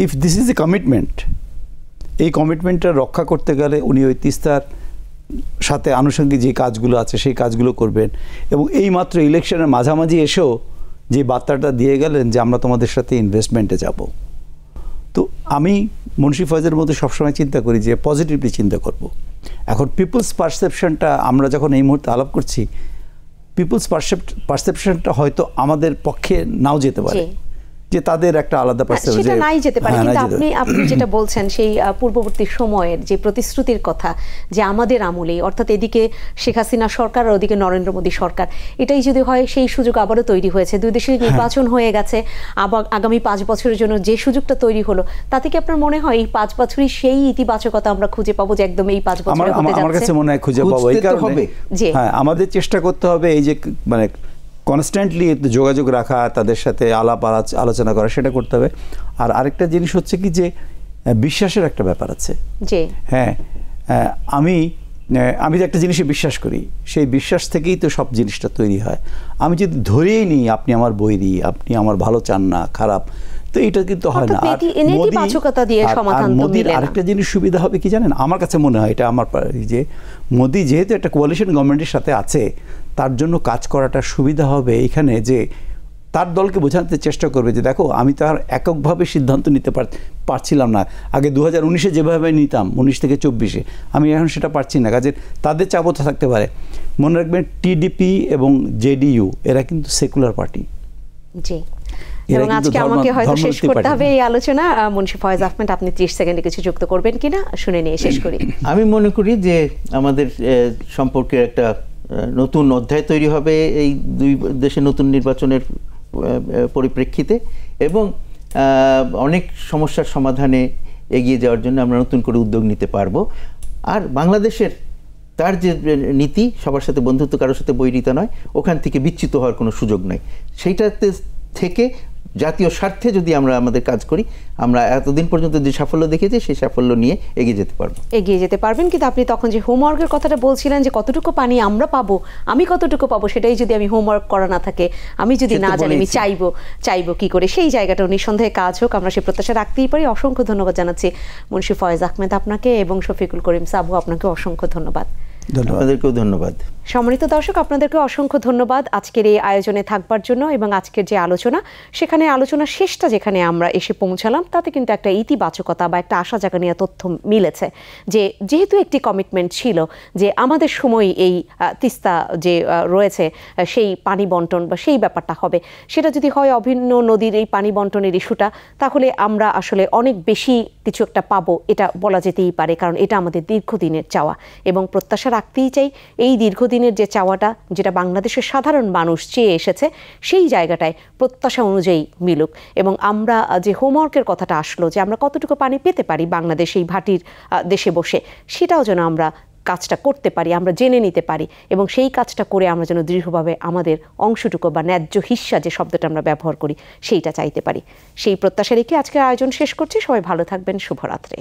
If this is a commitment, এই কমিটমেন্টটা রক্ষা করতে গেলে উনি ওই তিস্তার সাথে আনুষঙ্গিক যে কাজগুলো আছে সেই কাজগুলো করবেন, এবং এই মাত্র ইলেকশনের মাঝামাঝি এসেও যে বার্তাটা দিয়ে গেলেন যে আমরা তোমাদের সাথে ইনভেস্টমেন্টে যাব। তো আমি মুন্সি ফয়েজের মধ্যে সবসময় চিন্তা করি যে পজিটিভলি চিন্তা করব। এখন পিপলস পারসেপশনটা আমরা যখন এই মুহূর্তে আলাপ করছি, পিপলস পারসেপশনটা হয়তো আমাদের পক্ষে নাও যেতে পারে, যে তাদের একটা আলাদা পার্সেপশন সেটা নাই যেতে পারে, কিন্তু আপনি যেটা বলছেন সেই পূর্ববর্তী সময়ের যে প্রতিশ্রুতির কথা, যে আমাদের আমলে, অর্থাৎ এদিকে শেখ হাসিনা সরকার আর ওদিকে নরেন্দ্র মোদী সরকার, এটাই যদি হয় সেই সুযোগ আবারও তৈরি হয়েছে। দুই দেশের নির্বাচন হয়ে গেছে, আবার আগামী 5 বছরের জন্য যে সুযোগটা তৈরি হলো, তাতে কি আপনার মনে হয় এই 5 বছরই সেই ইতিবাচকতা আমরা খুঁজে পাবো যে একদম এই 5 বছরে হতে যাচ্ছে? আমার কাছে মনে হয় খুঁজে পাবো। এই কারণে হ্যাঁ, আমাদের চেষ্টা করতে হবে এই যে মানে কনস্ট্যান্টলি যোগাযোগ রাখা, তাদের সাথে আলোচনা করা, সেটা করতে হবে। আর আরেকটা জিনিস হচ্ছে কি যে বিশ্বাসের একটা ব্যাপার আছে। হ্যাঁ, আমি যে একটা জিনিসে বিশ্বাস করি, সেই বিশ্বাস থেকেই তো সব জিনিসটা তৈরি হয়। আমি যদি ধরেই নিই আপনি আমার বৈরী, আপনি আমার ভালো চান না, খারাপ, তো এটা কিন্তু হয় না। আর মোদির আরেকটা জিনিস সুবিধা হবে কি জানেন, আমার কাছে মনে হয় এটা আমার, যে মোদি যেহেতু একটা কোয়ালিশন গভর্নমেন্টের সাথে আছে, তার জন্য কাজ করাটা সুবিধা হবে এইখানে, যে তার দলকে বোঝাতে চেষ্টা করবে যে দেখো আমি তো আর এককভাবে সিদ্ধান্ত নিতে পারছিলাম না, আগে 2019-এ যেভাবে নিতাম 19 থেকে 24-এ, আমি এখন সেটা পারছি না। কাজে তাদের চাপও থাকতে পারে। মনে রাখবেন টিডিপি এবং জেডিইউ এরা কিন্তু সেকুলার পার্টি। জি, এবং আজকে আমাকে হয়তো শেষ করতে হবে এই আলোচনা। মুন্সি ফয়েজ আহমেদ, আপনি 30 সেকেন্ডে কিছু যুক্ত করবেন কিনা শুনে নিয়ে শেষ করি। আমি মনে করি যে আমাদের সম্পর্কের একটা নতুন অধ্যায় তৈরি হবে এই দুই দেশের নতুন নির্বাচনের পরিপ্রেক্ষিতে, এবং অনেক সমস্যার সমাধানে এগিয়ে যাওয়ার জন্য আমরা নতুন করে উদ্যোগ নিতে পারবো। আর বাংলাদেশের তার যে নীতি, সবার সাথে বন্ধুত্ব, কারোর সাথে বৈরিতা নয়, ওখান থেকে বিচ্যুত হওয়ার কোনো সুযোগ নাই। সেইটাতে থেকে জাতীয় স্বার্থে যদি আমরা আমাদের কাজ করি, আমরা এতদিন পর্যন্ত যে সাফল্য দেখেছি সেই সাফল্য নিয়ে এগিয়ে যেতে পারবেন। কিন্তু আপনি তখন যে হোমওয়ার্কের কথাটা বলছিলেন যে কতটুকু পানি আমরা পাবো, আমি কতটুকু পাবো, সেটাই যদি আমি হোমওয়ার্ক করা না থাকে, আমি যদি না জানি আমি চাইবো কি করে, সেই জায়গাটাও নিঃসন্দেহে কাজ হোক, আমরা সেই প্রত্যাশা রাখতেই পারি। অসংখ্য ধন্যবাদ জানাচ্ছি মুন্সি ফয়েজ আহমেদ আপনাকে, এবং শফিকুল করিম সাবু আপনাকে অসংখ্য ধন্যবাদ। আপনাদেরকেও ধন্যবাদ। সম্মানিত দর্শক, আপনাদেরকে অসংখ্য ধন্যবাদ আজকের এই আয়োজনে থাকবার জন্য, এবং আজকের যে আলোচনা, সেখানে আলোচনার শেষটা যেখানে আমরা এসে পৌঁছালাম, তাতে কিন্তু একটা ইতিবাচকতা বা একটা আশা জাগানিয়া তথ্য মিলেছে, যে যেহেতু একটি কমিটমেন্ট ছিল যে আমাদের সময় এই তিস্তা যে রয়েছে সেই পানি বন্টন বা সেই ব্যাপারটা হবে, সেটা যদি হয় অভিন্ন নদীর এই পানি বন্টনের ইস্যুটা, তাহলে আমরা আসলে অনেক বেশি কিছু একটা পাবো, এটা বলা যেতেই পারে, কারণ এটা আমাদের দীর্ঘদিনের চাওয়া, এবং প্রত্যাশা রাখতেই চাই এই দীর্ঘদিনের যে চাওয়াটা, যেটা বাংলাদেশের সাধারণ মানুষ চেয়ে এসেছে, সেই জায়গাটায় প্রত্যাশা অনুযায়ী মিলুক। এবং আমরা যে হোমওয়ার্কের কথাটা আসলো, যে আমরা কতটুকু পানি পেতে পারি বাংলাদেশ এই ভাটির দেশে বসে, সেটাও যেন আমরা কাজটা করতে পারি, আমরা জেনে নিতে পারি, এবং সেই কাজটা করে আমরা যেন দৃঢ়ভাবে আমাদের অংশটুকু বা ন্যায্য হিস্যা যে শব্দটা আমরা ব্যবহার করি সেইটা চাইতে পারি। সেই প্রত্যাশা রেখে আজকের আয়োজন শেষ করছি। সবাই ভালো থাকবেন। শুভরাত্রি।